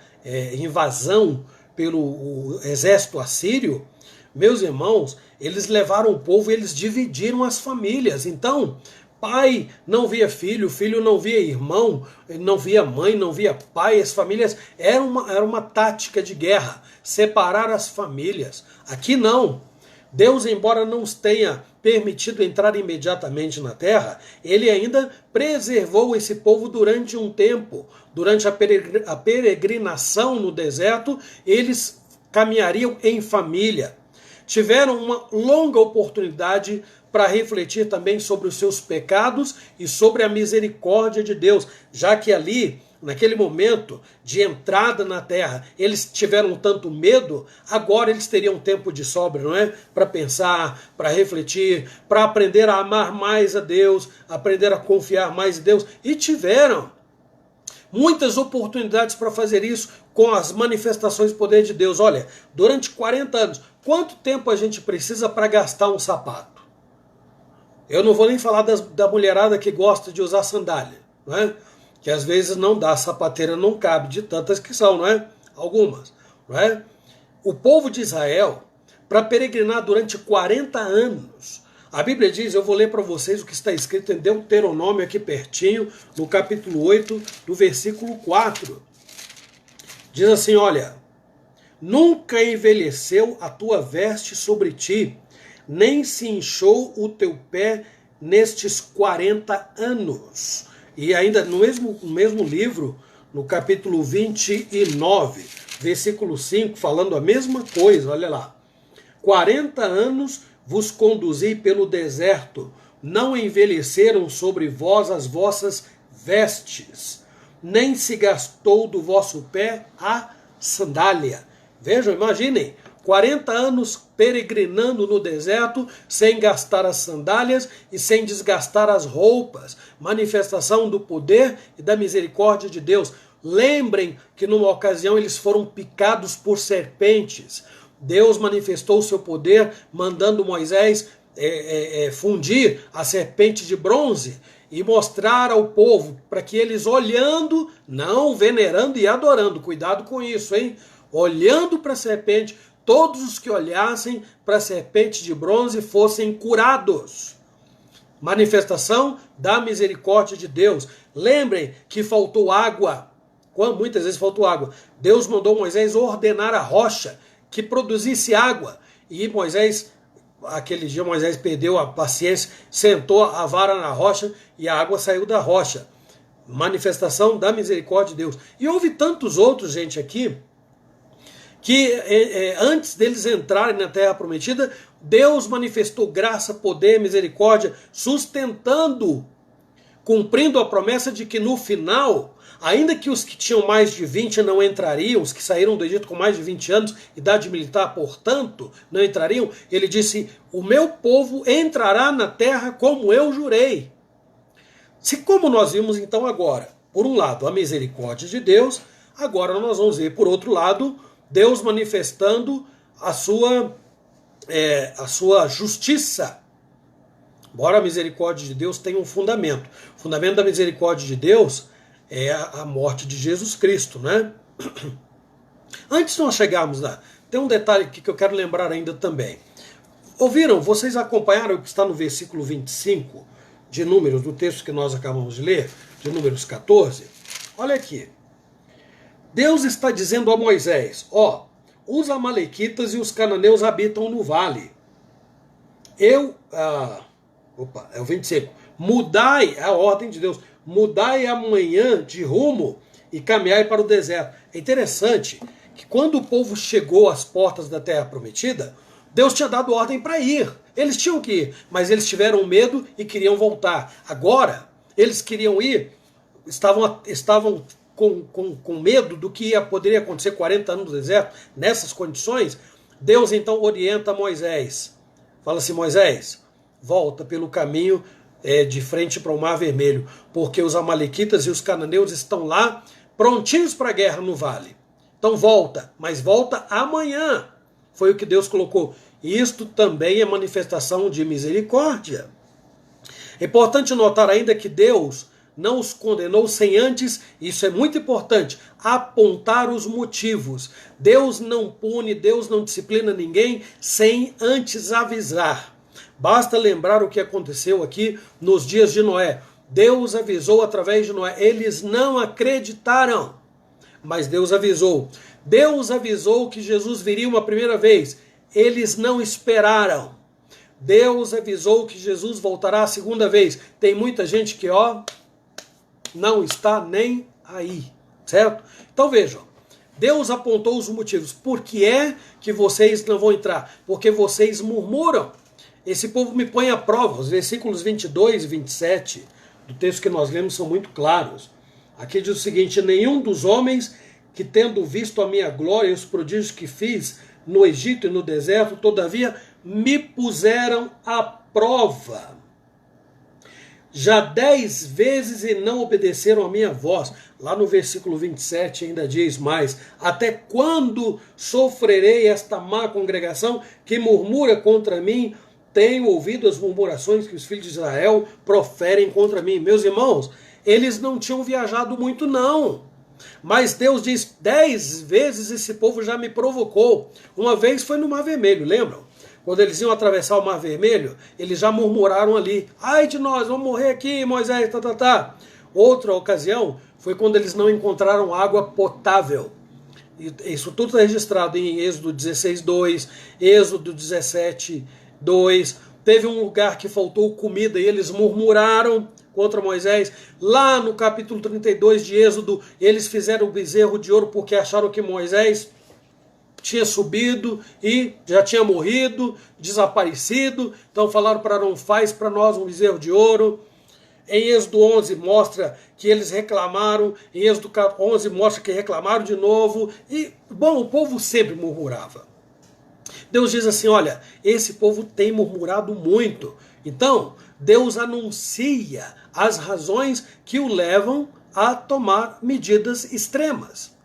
invasão pelo exército assírio, meus irmãos, eles levaram o povo e eles dividiram as famílias. Então, pai não via filho, filho não via irmão, não via mãe, não via pai. As famílias era uma tática de guerra, separar as famílias. Aqui não. Deus, embora não os tenha permitido entrar imediatamente na terra, ele ainda preservou esse povo durante um tempo. Durante a peregrinação no deserto, eles caminhariam em família. Tiveram uma longa oportunidade para refletir também sobre os seus pecados e sobre a misericórdia de Deus, já que ali, naquele momento de entrada na terra, eles tiveram tanto medo, agora eles teriam tempo de sobra, não é? Para pensar, para refletir, para aprender a amar mais a Deus, aprender a confiar mais em Deus, e tiveram muitas oportunidades para fazer isso com as manifestações do poder de Deus. Olha, durante 40 anos, quanto tempo a gente precisa para gastar um sapato? Eu não vou nem falar da mulherada que gosta de usar sandália, não é? Que às vezes não dá, a sapateira não cabe, de tantas que são, não é? Algumas, não é? O povo de Israel, para peregrinar durante 40 anos, a Bíblia diz, eu vou ler para vocês o que está escrito em Deuteronômio aqui pertinho, no capítulo 8, no versículo 4. Diz assim, olha, nunca envelheceu a tua veste sobre ti, nem se inchou o teu pé nestes 40 anos. E ainda no mesmo livro, no capítulo 29, versículo 5, falando a mesma coisa, olha lá. 40 anos vos conduzi pelo deserto, não envelheceram sobre vós as vossas vestes, nem se gastou do vosso pé a sandália. Vejam, imaginem, 40 anos peregrinando no deserto, sem gastar as sandálias e sem desgastar as roupas. Manifestação do poder e da misericórdia de Deus. Lembrem que numa ocasião eles foram picados por serpentes. Deus manifestou o seu poder mandando Moisés fundir a serpente de bronze e mostrar ao povo para que eles olhando, não venerando e adorando, cuidado com isso, hein? Olhando para a serpente, todos os que olhassem para a serpente de bronze fossem curados. Manifestação da misericórdia de Deus. Lembrem que faltou água. Muitas vezes faltou água. Deus mandou Moisés ordenar a rocha que produzisse água. E Moisés, aquele dia Moisés perdeu a paciência, sentou a vara na rocha e a água saiu da rocha. Manifestação da misericórdia de Deus. E houve tantos outros, gente, aqui, que antes deles entrarem na terra prometida, Deus manifestou graça, poder, misericórdia, sustentando, cumprindo a promessa de que no final, ainda que os que tinham mais de 20 não entrariam, os que saíram do Egito com mais de 20 anos, idade militar, portanto, não entrariam, ele disse, o meu povo entrará na terra como eu jurei. Se como nós vimos então agora, por um lado, a misericórdia de Deus, agora nós vamos ver, por outro lado, Deus manifestando a sua justiça. Embora a misericórdia de Deus tenha um fundamento. O fundamento da misericórdia de Deus é a morte de Jesus Cristo, né? Antes de nós chegarmos lá, tem um detalhe aqui que eu quero lembrar ainda também. Ouviram? Vocês acompanharam o que está no versículo 25 de Números, do texto que nós acabamos de ler, de Números 14? Olha aqui. Deus está dizendo a Moisés, os amalequitas e os cananeus habitam no vale. É o 25. Mudai, a ordem de Deus, mudai amanhã de rumo e caminhai para o deserto. É interessante que quando o povo chegou às portas da terra prometida, Deus tinha dado ordem para ir. Eles tinham que ir, mas eles tiveram medo e queriam voltar. Agora, eles queriam ir, estavam com medo do que poderia acontecer 40 anos no deserto, nessas condições. Deus então orienta Moisés. Fala assim, Moisés, volta pelo caminho de frente para o Mar Vermelho, porque os amalequitas e os cananeus estão lá, prontinhos para a guerra no vale. Então volta, mas volta amanhã. Foi o que Deus colocou. Isto também é manifestação de misericórdia. É importante notar ainda que Deus não os condenou sem antes, isso é muito importante, apontar os motivos. Deus não pune, Deus não disciplina ninguém sem antes avisar. Basta lembrar o que aconteceu aqui nos dias de Noé. Deus avisou através de Noé. Eles não acreditaram, mas Deus avisou. Deus avisou que Jesus viria uma primeira vez. Eles não esperaram. Deus avisou que Jesus voltará a segunda vez. Tem muita gente que, não está nem aí, certo? Então vejam, Deus apontou os motivos. Por que é que vocês não vão entrar? Porque vocês murmuram. Esse povo me põe à prova. Os versículos 22 e 27 do texto que nós lemos são muito claros. Aqui diz o seguinte: nenhum dos homens que, tendo visto a minha glória e os prodígios que fiz no Egito e no deserto, todavia me puseram à prova. Já 10 vezes e não obedeceram a minha voz. Lá no versículo 27 ainda diz mais: até quando sofrerei esta má congregação que murmura contra mim? Tenho ouvido as murmurações que os filhos de Israel proferem contra mim. Meus irmãos, eles não tinham viajado muito não. Mas Deus diz: 10 vezes esse povo já me provocou. Uma vez foi no Mar Vermelho, lembram? Quando eles iam atravessar o Mar Vermelho, eles já murmuraram ali: ai de nós, vamos morrer aqui, Moisés, Outra ocasião foi quando eles não encontraram água potável. Isso tudo está registrado em Êxodo 16:2, Êxodo 17:2. Teve um lugar que faltou comida e eles murmuraram contra Moisés. Lá no capítulo 32 de Êxodo, eles fizeram o bezerro de ouro porque acharam que Moisés tinha subido e já tinha morrido, desaparecido. Então falaram para Arão: faz para nós um bezerro de ouro. Em Êxodo 11 mostra que eles reclamaram. Em Êxodo 11 mostra que reclamaram de novo. E, bom, o povo sempre murmurava. Deus diz assim: olha, esse povo tem murmurado muito. Então, Deus anuncia as razões que o levam a tomar medidas extremas.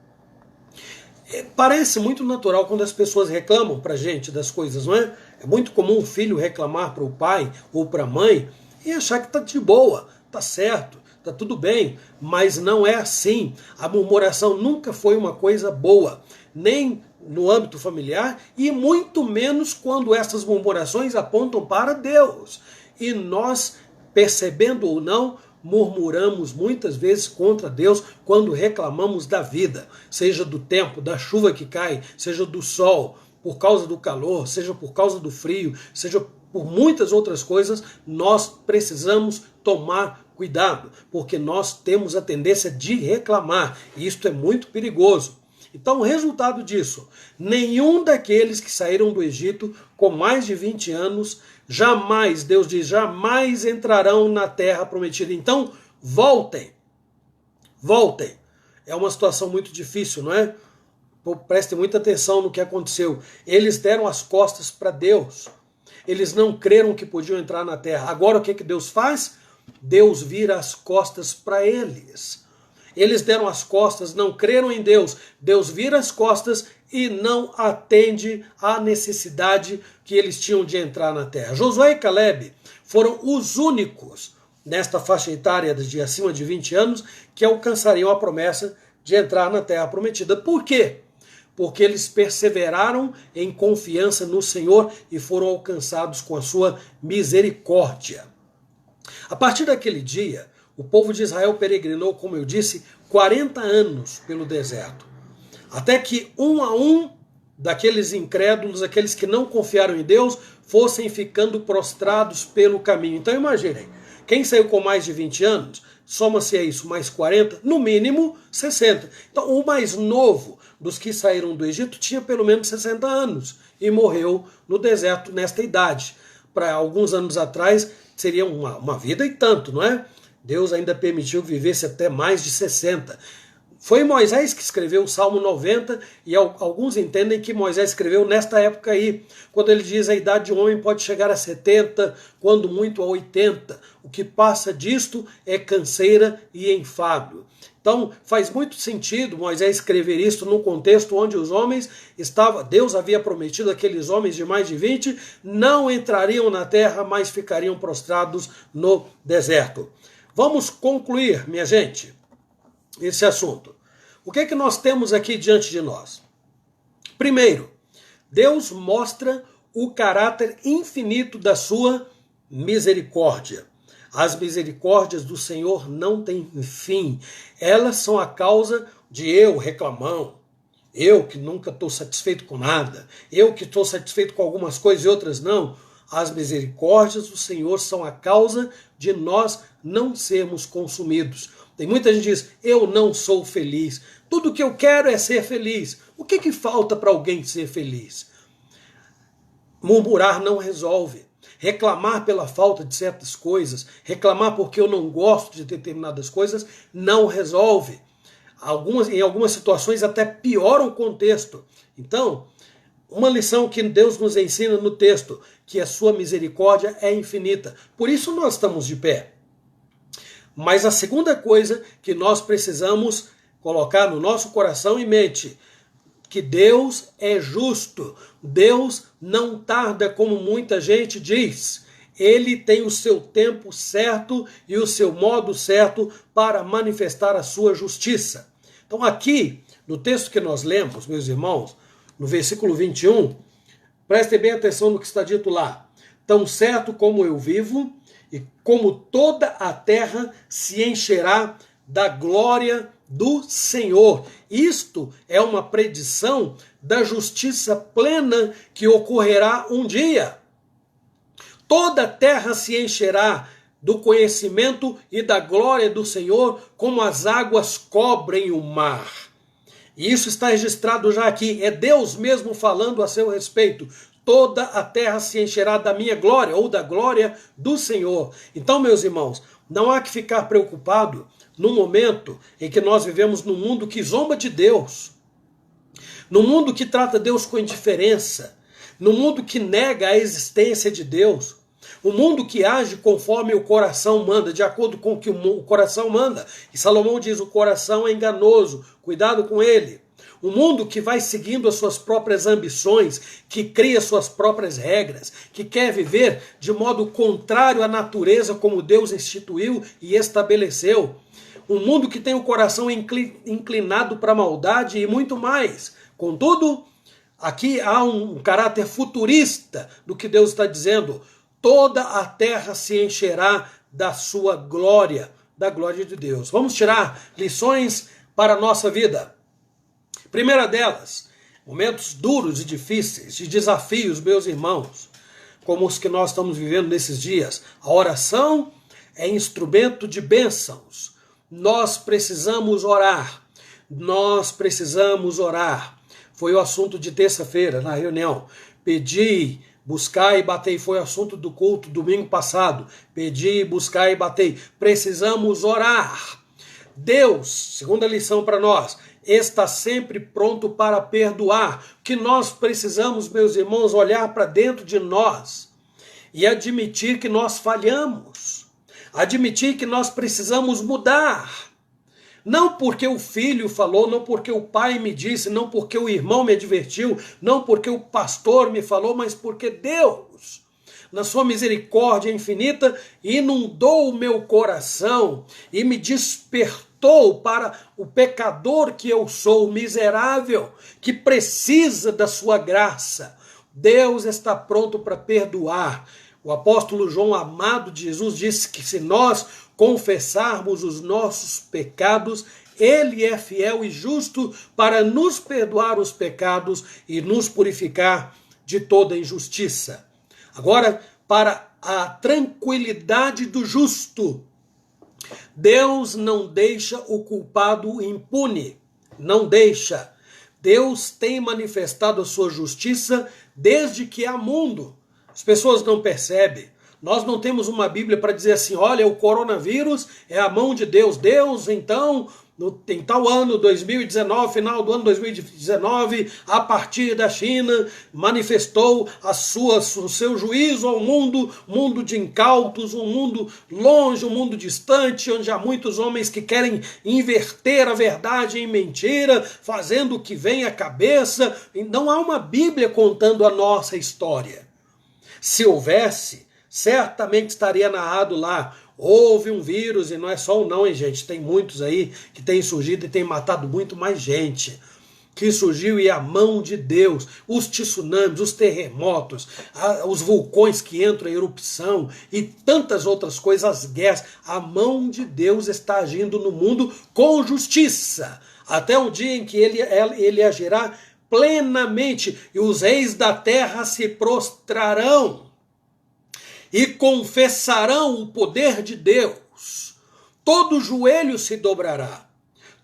Parece muito natural quando as pessoas reclamam para a gente das coisas, não é? É muito comum o filho reclamar para o pai ou para a mãe e achar que está de boa, está certo, está tudo bem, mas não é assim. A murmuração nunca foi uma coisa boa, nem no âmbito familiar e muito menos quando essas murmurações apontam para Deus. E nós, percebendo ou não, murmuramos muitas vezes contra Deus quando reclamamos da vida, seja do tempo, da chuva que cai, seja do sol, por causa do calor, seja por causa do frio, seja por muitas outras coisas. Nós precisamos tomar cuidado, porque nós temos a tendência de reclamar, e isto é muito perigoso. Então, o resultado disso: nenhum daqueles que saíram do Egito com mais de 20 anos, jamais, Deus diz, jamais entrarão na terra prometida. Então, voltem. Voltem. É uma situação muito difícil, não é? Prestem muita atenção no que aconteceu. Eles deram as costas para Deus. Eles não creram que podiam entrar na terra. Agora o que Deus faz? Deus vira as costas para eles. Eles deram as costas, não creram em Deus. Deus vira as costas e não atende à necessidade que eles tinham de entrar na terra. Josué e Caleb foram os únicos nesta faixa etária de acima de 20 anos que alcançariam a promessa de entrar na terra prometida. Por quê? Porque eles perseveraram em confiança no Senhor e foram alcançados com a sua misericórdia. A partir daquele dia, o povo de Israel peregrinou, como eu disse, 40 anos pelo deserto. Até que um a um daqueles incrédulos, aqueles que não confiaram em Deus, fossem ficando prostrados pelo caminho. Então imaginem, quem saiu com mais de 20 anos, soma-se a isso mais 40, no mínimo 60. Então o mais novo dos que saíram do Egito tinha pelo menos 60 anos e morreu no deserto nesta idade. Para alguns anos atrás seria uma vida e tanto, não é? Deus ainda permitiu que vivesse até mais de 60. Foi Moisés que escreveu o Salmo 90 e alguns entendem que Moisés escreveu nesta época aí, quando ele diz: a idade de um homem pode chegar a 70, quando muito a 80. O que passa disto é canseira e enfado. Então faz muito sentido Moisés escrever isso num contexto onde os homens Deus havia prometido àqueles homens de mais de 20, não entrariam na terra, mas ficariam prostrados no deserto. Vamos concluir, minha gente, esse assunto. O que é que nós temos aqui diante de nós? Primeiro, Deus mostra o caráter infinito da sua misericórdia. As misericórdias do Senhor não têm fim. Elas são a causa de eu reclamão, eu que nunca estou satisfeito com nada, eu que estou satisfeito com algumas coisas e outras não. As misericórdias do Senhor são a causa de nós não sermos consumidos. Tem muita gente que diz, eu não sou feliz. Tudo que eu quero é ser feliz. O que falta para alguém ser feliz? Murmurar não resolve. Reclamar pela falta de certas coisas, reclamar porque eu não gosto de determinadas coisas, não resolve. Em algumas situações até piora o contexto. Então, uma lição que Deus nos ensina no texto, que a sua misericórdia é infinita. Por isso nós estamos de pé. Mas a segunda coisa que nós precisamos colocar no nosso coração e mente, que Deus é justo. Deus não tarda como muita gente diz. Ele tem o seu tempo certo e o seu modo certo para manifestar a sua justiça. Então aqui, no texto que nós lemos, meus irmãos, no versículo 21, prestem bem atenção no que está dito lá. Tão certo como eu vivo, e como toda a terra se encherá da glória do Senhor. Isto é uma predição da justiça plena que ocorrerá um dia. Toda a terra se encherá do conhecimento e da glória do Senhor, como as águas cobrem o mar. E isso está registrado já aqui. É Deus mesmo falando a seu respeito. Toda a terra se encherá da minha glória, ou da glória do Senhor. Então, meus irmãos, não há que ficar preocupado no momento em que nós vivemos num mundo que zomba de Deus, num mundo que trata Deus com indiferença, num mundo que nega a existência de Deus, um mundo que age conforme o coração manda, de acordo com o que o coração manda. E Salomão diz, o coração é enganoso, cuidado com ele. Um mundo que vai seguindo as suas próprias ambições, que cria suas próprias regras, que quer viver de modo contrário à natureza como Deus instituiu e estabeleceu. Um mundo que tem o coração inclinado para a maldade e muito mais. Contudo, aqui há um caráter futurista do que Deus está dizendo. Toda a terra se encherá da sua glória, da glória de Deus. Vamos tirar lições para a nossa vida. Primeira delas, momentos duros e difíceis, de desafios, meus irmãos, como os que nós estamos vivendo nesses dias. A oração é instrumento de bênçãos. Nós precisamos orar. Nós precisamos orar. Foi o assunto de terça-feira, na reunião. Pedi, buscar e batei. Foi o assunto do culto domingo passado. Pedi, buscar e batei. Precisamos orar. Deus, segunda lição para nós, está sempre pronto para perdoar. Que nós precisamos, meus irmãos, olhar para dentro de nós e admitir que nós falhamos. Admitir que nós precisamos mudar. Não porque o filho falou, não porque o pai me disse, não porque o irmão me advertiu, não porque o pastor me falou, mas porque Deus, na sua misericórdia infinita, inundou o meu coração e me despertou para o pecador que eu sou, miserável, que precisa da sua graça. Deus está pronto para perdoar. O apóstolo João, amado de Jesus, disse que se nós confessarmos os nossos pecados, Ele é fiel e justo para nos perdoar os pecados e nos purificar de toda injustiça. Agora, para a tranquilidade do justo, Deus não deixa o culpado impune, não deixa. Deus tem manifestado a sua justiça desde que há mundo. As pessoas não percebem. Nós não temos uma Bíblia para dizer assim, olha, o coronavírus é a mão de Deus. Deus, então, em tal ano, 2019, final do ano 2019, a partir da China, manifestou o seu juízo ao mundo de incautos, um mundo longe, um mundo distante, onde há muitos homens que querem inverter a verdade em mentira, fazendo o que vem à cabeça. Não há uma Bíblia contando a nossa história. Se houvesse, certamente estaria narrado lá, houve um vírus, e não é só um não, hein, gente? Tem muitos aí que têm surgido e têm matado muito mais gente. que surgiu e a mão de Deus, os tsunamis, os terremotos, os vulcões que entram em erupção e tantas outras coisas, as guerras, a mão de Deus está agindo no mundo com justiça, até o dia em que ele agirá plenamente e os reis da terra se prostrarão e confessarão o poder de Deus. Todo joelho se dobrará.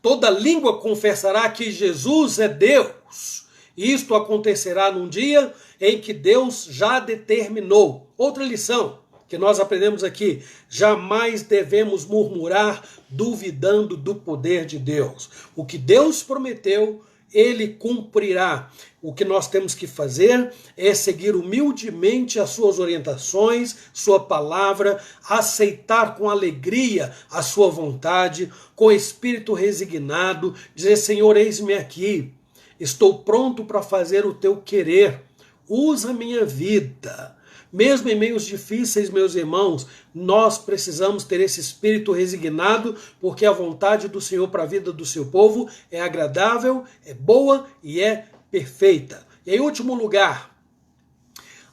Toda língua confessará que Jesus é Deus. Isto acontecerá num dia em que Deus já determinou. Outra lição que nós aprendemos aqui: jamais devemos murmurar duvidando do poder de Deus. O que Deus prometeu, Ele cumprirá. O que nós temos que fazer é seguir humildemente as suas orientações, sua palavra, aceitar com alegria a sua vontade, com espírito resignado, dizer: Senhor, eis-me aqui, estou pronto para fazer o teu querer, usa a minha vida. Mesmo em meios difíceis, meus irmãos, nós precisamos ter esse espírito resignado, porque a vontade do Senhor para a vida do seu povo é agradável, é boa e é perfeita. E em último lugar,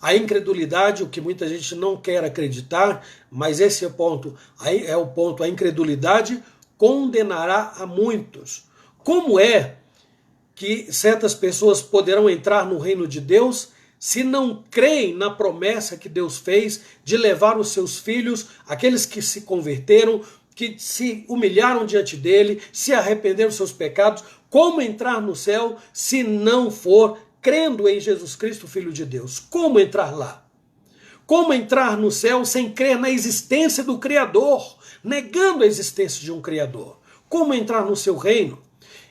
a incredulidade, o que muita gente não quer acreditar, mas esse é o ponto, a incredulidade condenará a muitos. Como é que certas pessoas poderão entrar no reino de Deus se não creem na promessa que Deus fez de levar os seus filhos, aqueles que se converteram, que se humilharam diante dele, se arrependeram dos seus pecados? Como entrar no céu se não for crendo em Jesus Cristo, Filho de Deus? Como entrar lá? Como entrar no céu sem crer na existência do Criador, negando a existência de um Criador? Como entrar no seu reino?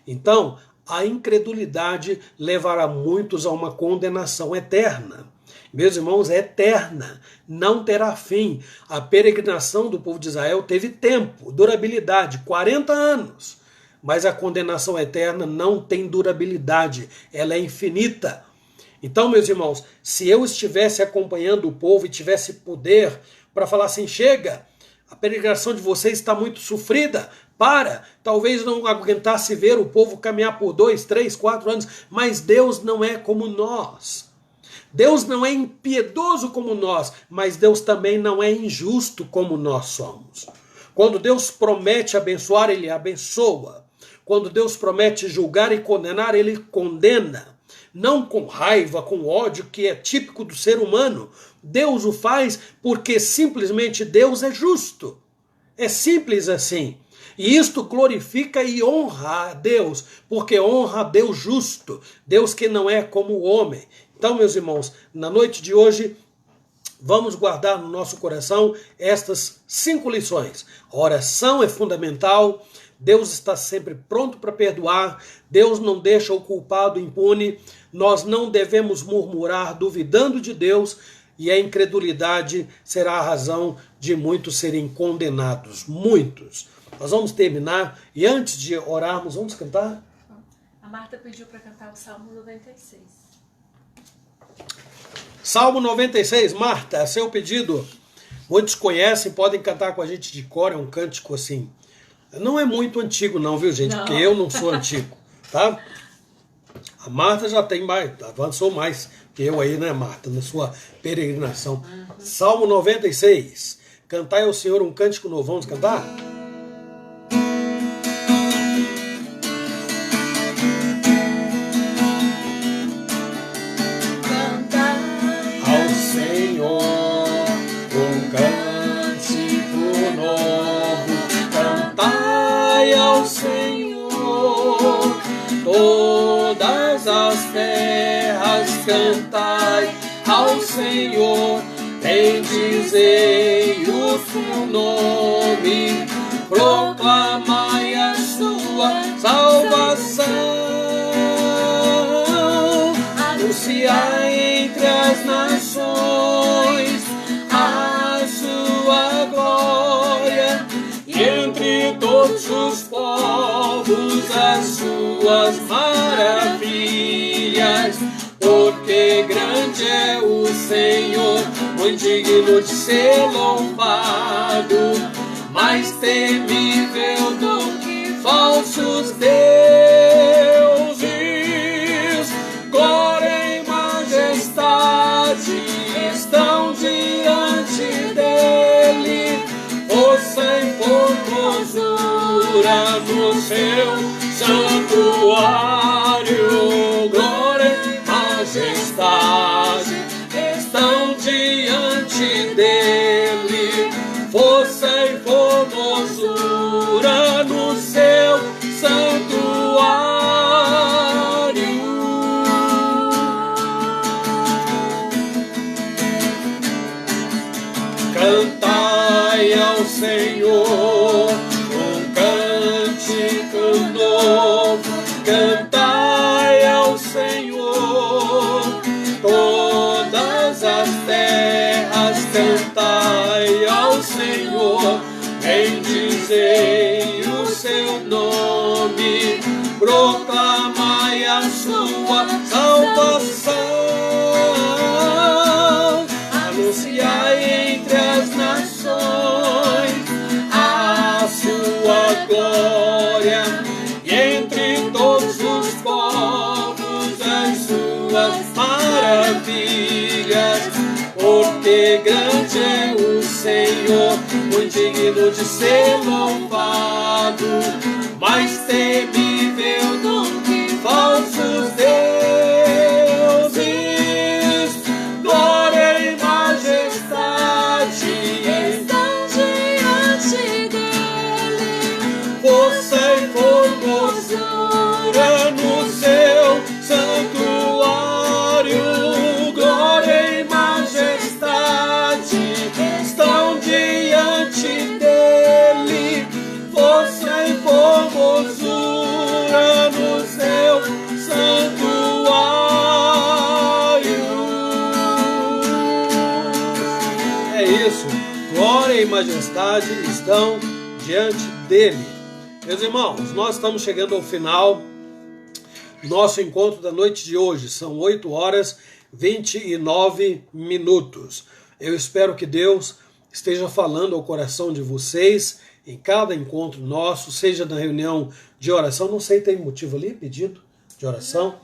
Então, a incredulidade levará muitos a uma condenação eterna. Meus irmãos, é eterna, não terá fim. A peregrinação do povo de Israel teve tempo, durabilidade, 40 anos. Mas a condenação eterna não tem durabilidade, ela é infinita. Então, meus irmãos, se eu estivesse acompanhando o povo e tivesse poder para falar assim: chega, a peregrinação de vocês está muito sofrida, talvez não aguentasse ver o povo caminhar por 2, 3, 4 anos, mas Deus não é como nós. Deus não é impiedoso como nós, mas Deus também não é injusto como nós somos. Quando Deus promete abençoar, Ele abençoa. Quando Deus promete julgar e condenar, Ele condena. Não com raiva, com ódio, que é típico do ser humano. Deus o faz porque simplesmente Deus é justo. É simples assim. E isto glorifica e honra a Deus, porque honra a Deus justo, Deus que não é como o homem. Então, meus irmãos, na noite de hoje, vamos guardar no nosso coração estas 5 lições. A oração é fundamental, Deus está sempre pronto para perdoar, Deus não deixa o culpado impune, nós não devemos murmurar duvidando de Deus, e a incredulidade será a razão de muitos serem condenados, muitos. Nós vamos terminar e antes de orarmos, vamos cantar? A Marta pediu para cantar o Salmo 96. Salmo 96, Marta, seu pedido. Muitos conhecem, podem cantar com a gente de cor, é um cântico assim. Não é muito antigo não, viu gente? Não. Porque eu não sou antigo, tá? A Marta já tem mais, avançou mais que eu aí, né, Marta, na sua peregrinação. Uhum. Salmo 96, cantai ao Senhor um cântico novo, vamos cantar? Todas as terras cantai ao Senhor, bendizei o seu nome, proclamai a sua salvação, anunciai entre as nações a sua glória, e entre todos os povos as suas maravilhas, porque grande é o Senhor, muito digno de ser louvado, mais temível do que falsos deuses. no seu santuário. Glória e majestade estão diante dele. Força e formosura no seu santuário. Cantai ao Senhor um cântico novo. Cantai ao Senhor todas as terras. Cantai ao Senhor, bendizei o seu nome, proclamai a sua salvação, anunciai entre as nações a sua glória, e entre todos os povos as suas maravilhas. Porque grande é o Senhor, muito digno de ser louvado, mais temível do que falsos deuses. Glória e majestade Estão diante dele. força e formosura no seu santuário. Glória e majestade estão diante dele. Força e formosura no seu santuário. É isso. Glória e majestade estão diante dele. Meus irmãos, nós estamos chegando ao final do nosso encontro da noite de hoje. São 8h29. Eu espero que Deus esteja falando ao coração de vocês em cada encontro nosso, seja na reunião de oração. Não sei, tem motivo ali, pedido de oração?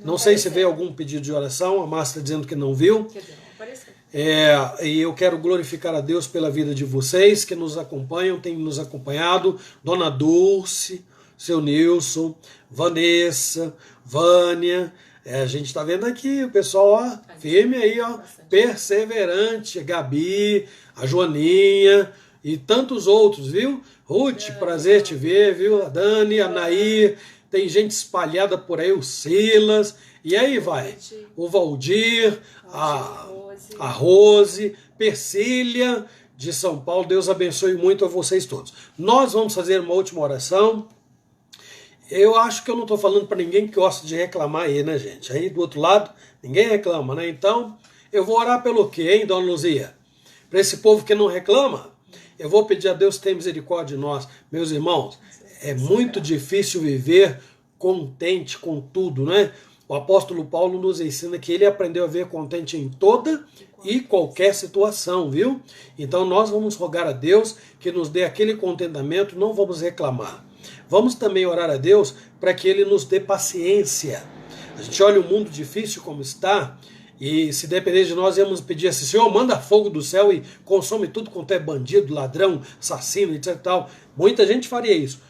Não sei se veio algum pedido de oração. A Márcia está dizendo que não viu. Quer dizer, não apareceu. E eu quero glorificar a Deus pela vida de vocês que nos acompanham, têm nos acompanhado, Dona Dulce, seu Nilson, Vanessa, Vânia, a gente está vendo aqui o pessoal, ó, firme aí, ó, perseverante, a Gabi, a Joaninha e tantos outros, viu? Ruth, prazer te ver, viu? A Dani, a Nair, tem gente espalhada por aí, o Silas, e aí vai, o Valdir, a Rose, Persília de São Paulo. Deus abençoe muito a vocês todos. Nós vamos fazer uma última oração. Eu acho que eu não estou falando para ninguém que gosta de reclamar aí, né, gente? Aí do outro lado, ninguém reclama, né? Então, eu vou orar pelo quê, hein, Dona Luzia? Para esse povo que não reclama, eu vou pedir a Deus que tenha misericórdia de nós. Meus irmãos, é muito difícil viver contente com tudo, né? O apóstolo Paulo nos ensina que ele aprendeu a ver contente em toda e qualquer situação, viu? Então nós vamos rogar a Deus que nos dê aquele contentamento, não vamos reclamar. Vamos também orar a Deus para que Ele nos dê paciência. A gente olha o mundo difícil como está, e se depender de nós, íamos pedir assim: Senhor, manda fogo do céu e consome tudo quanto é bandido, ladrão, assassino, etc. Tal. Muita gente faria isso.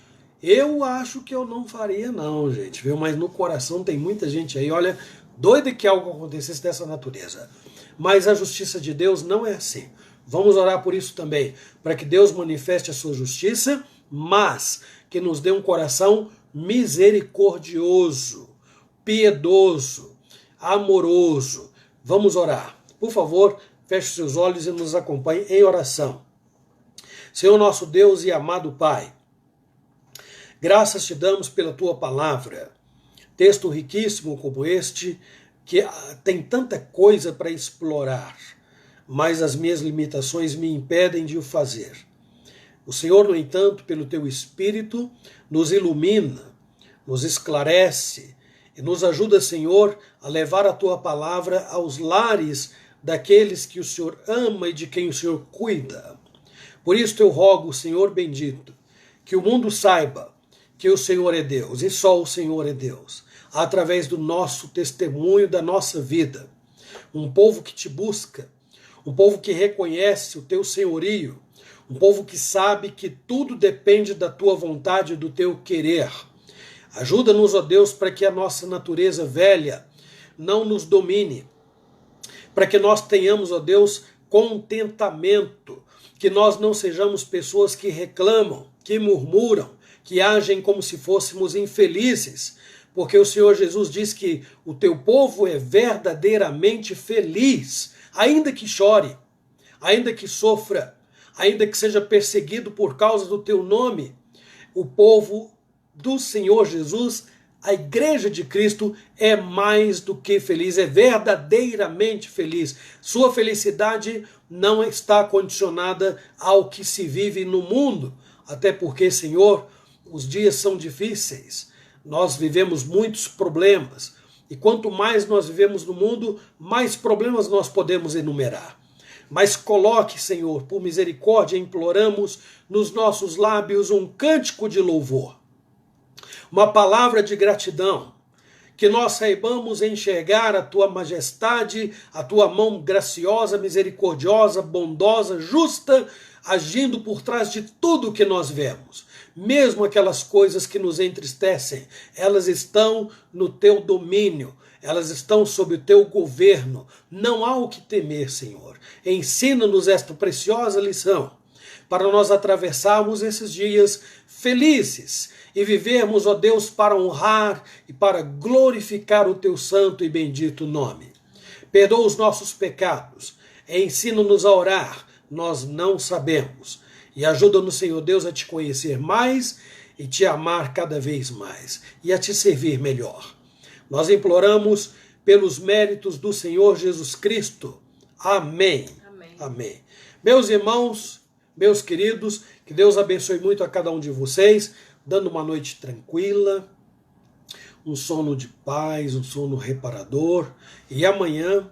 Eu acho que eu não faria não, gente, viu? Mas no coração tem muita gente aí, olha, doida que algo acontecesse dessa natureza. Mas a justiça de Deus não é assim. Vamos orar por isso também, para que Deus manifeste a sua justiça, mas que nos dê um coração misericordioso, piedoso, amoroso. Vamos orar. Por favor, feche seus olhos e nos acompanhe em oração. Senhor nosso Deus e amado Pai, graças te damos pela tua palavra, texto riquíssimo como este, que tem tanta coisa para explorar, mas as minhas limitações me impedem de o fazer. O Senhor, no entanto, pelo teu Espírito, nos ilumina, nos esclarece e nos ajuda, Senhor, a levar a tua palavra aos lares daqueles que o Senhor ama e de quem o Senhor cuida. Por isso eu rogo, Senhor bendito, que o mundo saiba que o Senhor é Deus e só o Senhor é Deus, através do nosso testemunho, da nossa vida. Um povo que te busca, um povo que reconhece o teu senhorio, um povo que sabe que tudo depende da tua vontade e do teu querer. Ajuda-nos, ó Deus, para que a nossa natureza velha não nos domine, para que nós tenhamos, ó Deus, contentamento, que nós não sejamos pessoas que reclamam, que murmuram, que agem como se fôssemos infelizes, porque o Senhor Jesus diz que o teu povo é verdadeiramente feliz, ainda que chore, ainda que sofra, ainda que seja perseguido por causa do teu nome. O povo do Senhor Jesus, a igreja de Cristo, é mais do que feliz, é verdadeiramente feliz. Sua felicidade não está condicionada ao que se vive no mundo, até porque, Senhor, os dias são difíceis, nós vivemos muitos problemas, e quanto mais nós vivemos no mundo, mais problemas nós podemos enumerar. Mas coloque, Senhor, por misericórdia, imploramos nos nossos lábios um cântico de louvor, uma palavra de gratidão, que nós saibamos enxergar a tua majestade, a tua mão graciosa, misericordiosa, bondosa, justa, agindo por trás de tudo que nós vemos. Mesmo aquelas coisas que nos entristecem, elas estão no teu domínio, elas estão sob o teu governo. Não há o que temer, Senhor. Ensina-nos esta preciosa lição, para nós atravessarmos esses dias felizes e vivermos, ó Deus, para honrar e para glorificar o teu santo e bendito nome. Perdoa os nossos pecados, ensina-nos a orar, nós não sabemos. E ajuda-nos, Senhor Deus, a te conhecer mais e te amar cada vez mais e a te servir melhor. Nós imploramos pelos méritos do Senhor Jesus Cristo. Amém. Amém. Amém. Meus irmãos, meus queridos, que Deus abençoe muito a cada um de vocês, dando uma noite tranquila, um sono de paz, um sono reparador. E amanhã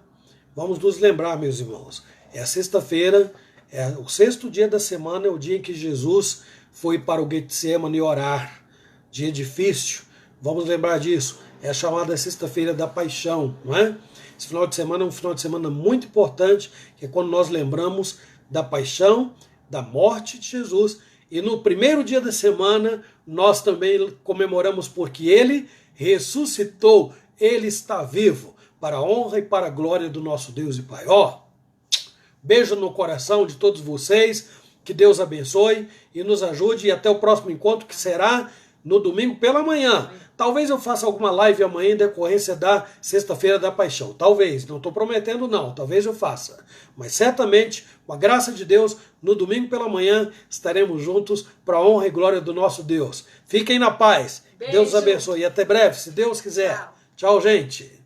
vamos nos lembrar, meus irmãos, é a sexta-feira, é o sexto dia da semana, é o dia em que Jesus foi para o Getsemane orar. Dia difícil, vamos lembrar disso. É a chamada sexta-feira da paixão, não é? Esse final de semana é um final de semana muito importante, que é quando nós lembramos da paixão, da morte de Jesus. E no primeiro dia da semana, nós também comemoramos porque ele ressuscitou, ele está vivo, para a honra e para a glória do nosso Deus e Pai. Beijo no coração de todos vocês, que Deus abençoe e nos ajude, e até o próximo encontro, que será no domingo pela manhã. Talvez eu faça alguma live amanhã em decorrência da sexta-feira da paixão. Talvez, não estou prometendo não, talvez eu faça. Mas certamente, com a graça de Deus, no domingo pela manhã estaremos juntos para a honra e glória do nosso Deus. Fiquem na paz. Beijo. Deus abençoe e até breve, se Deus quiser. Tchau. Tchau, gente.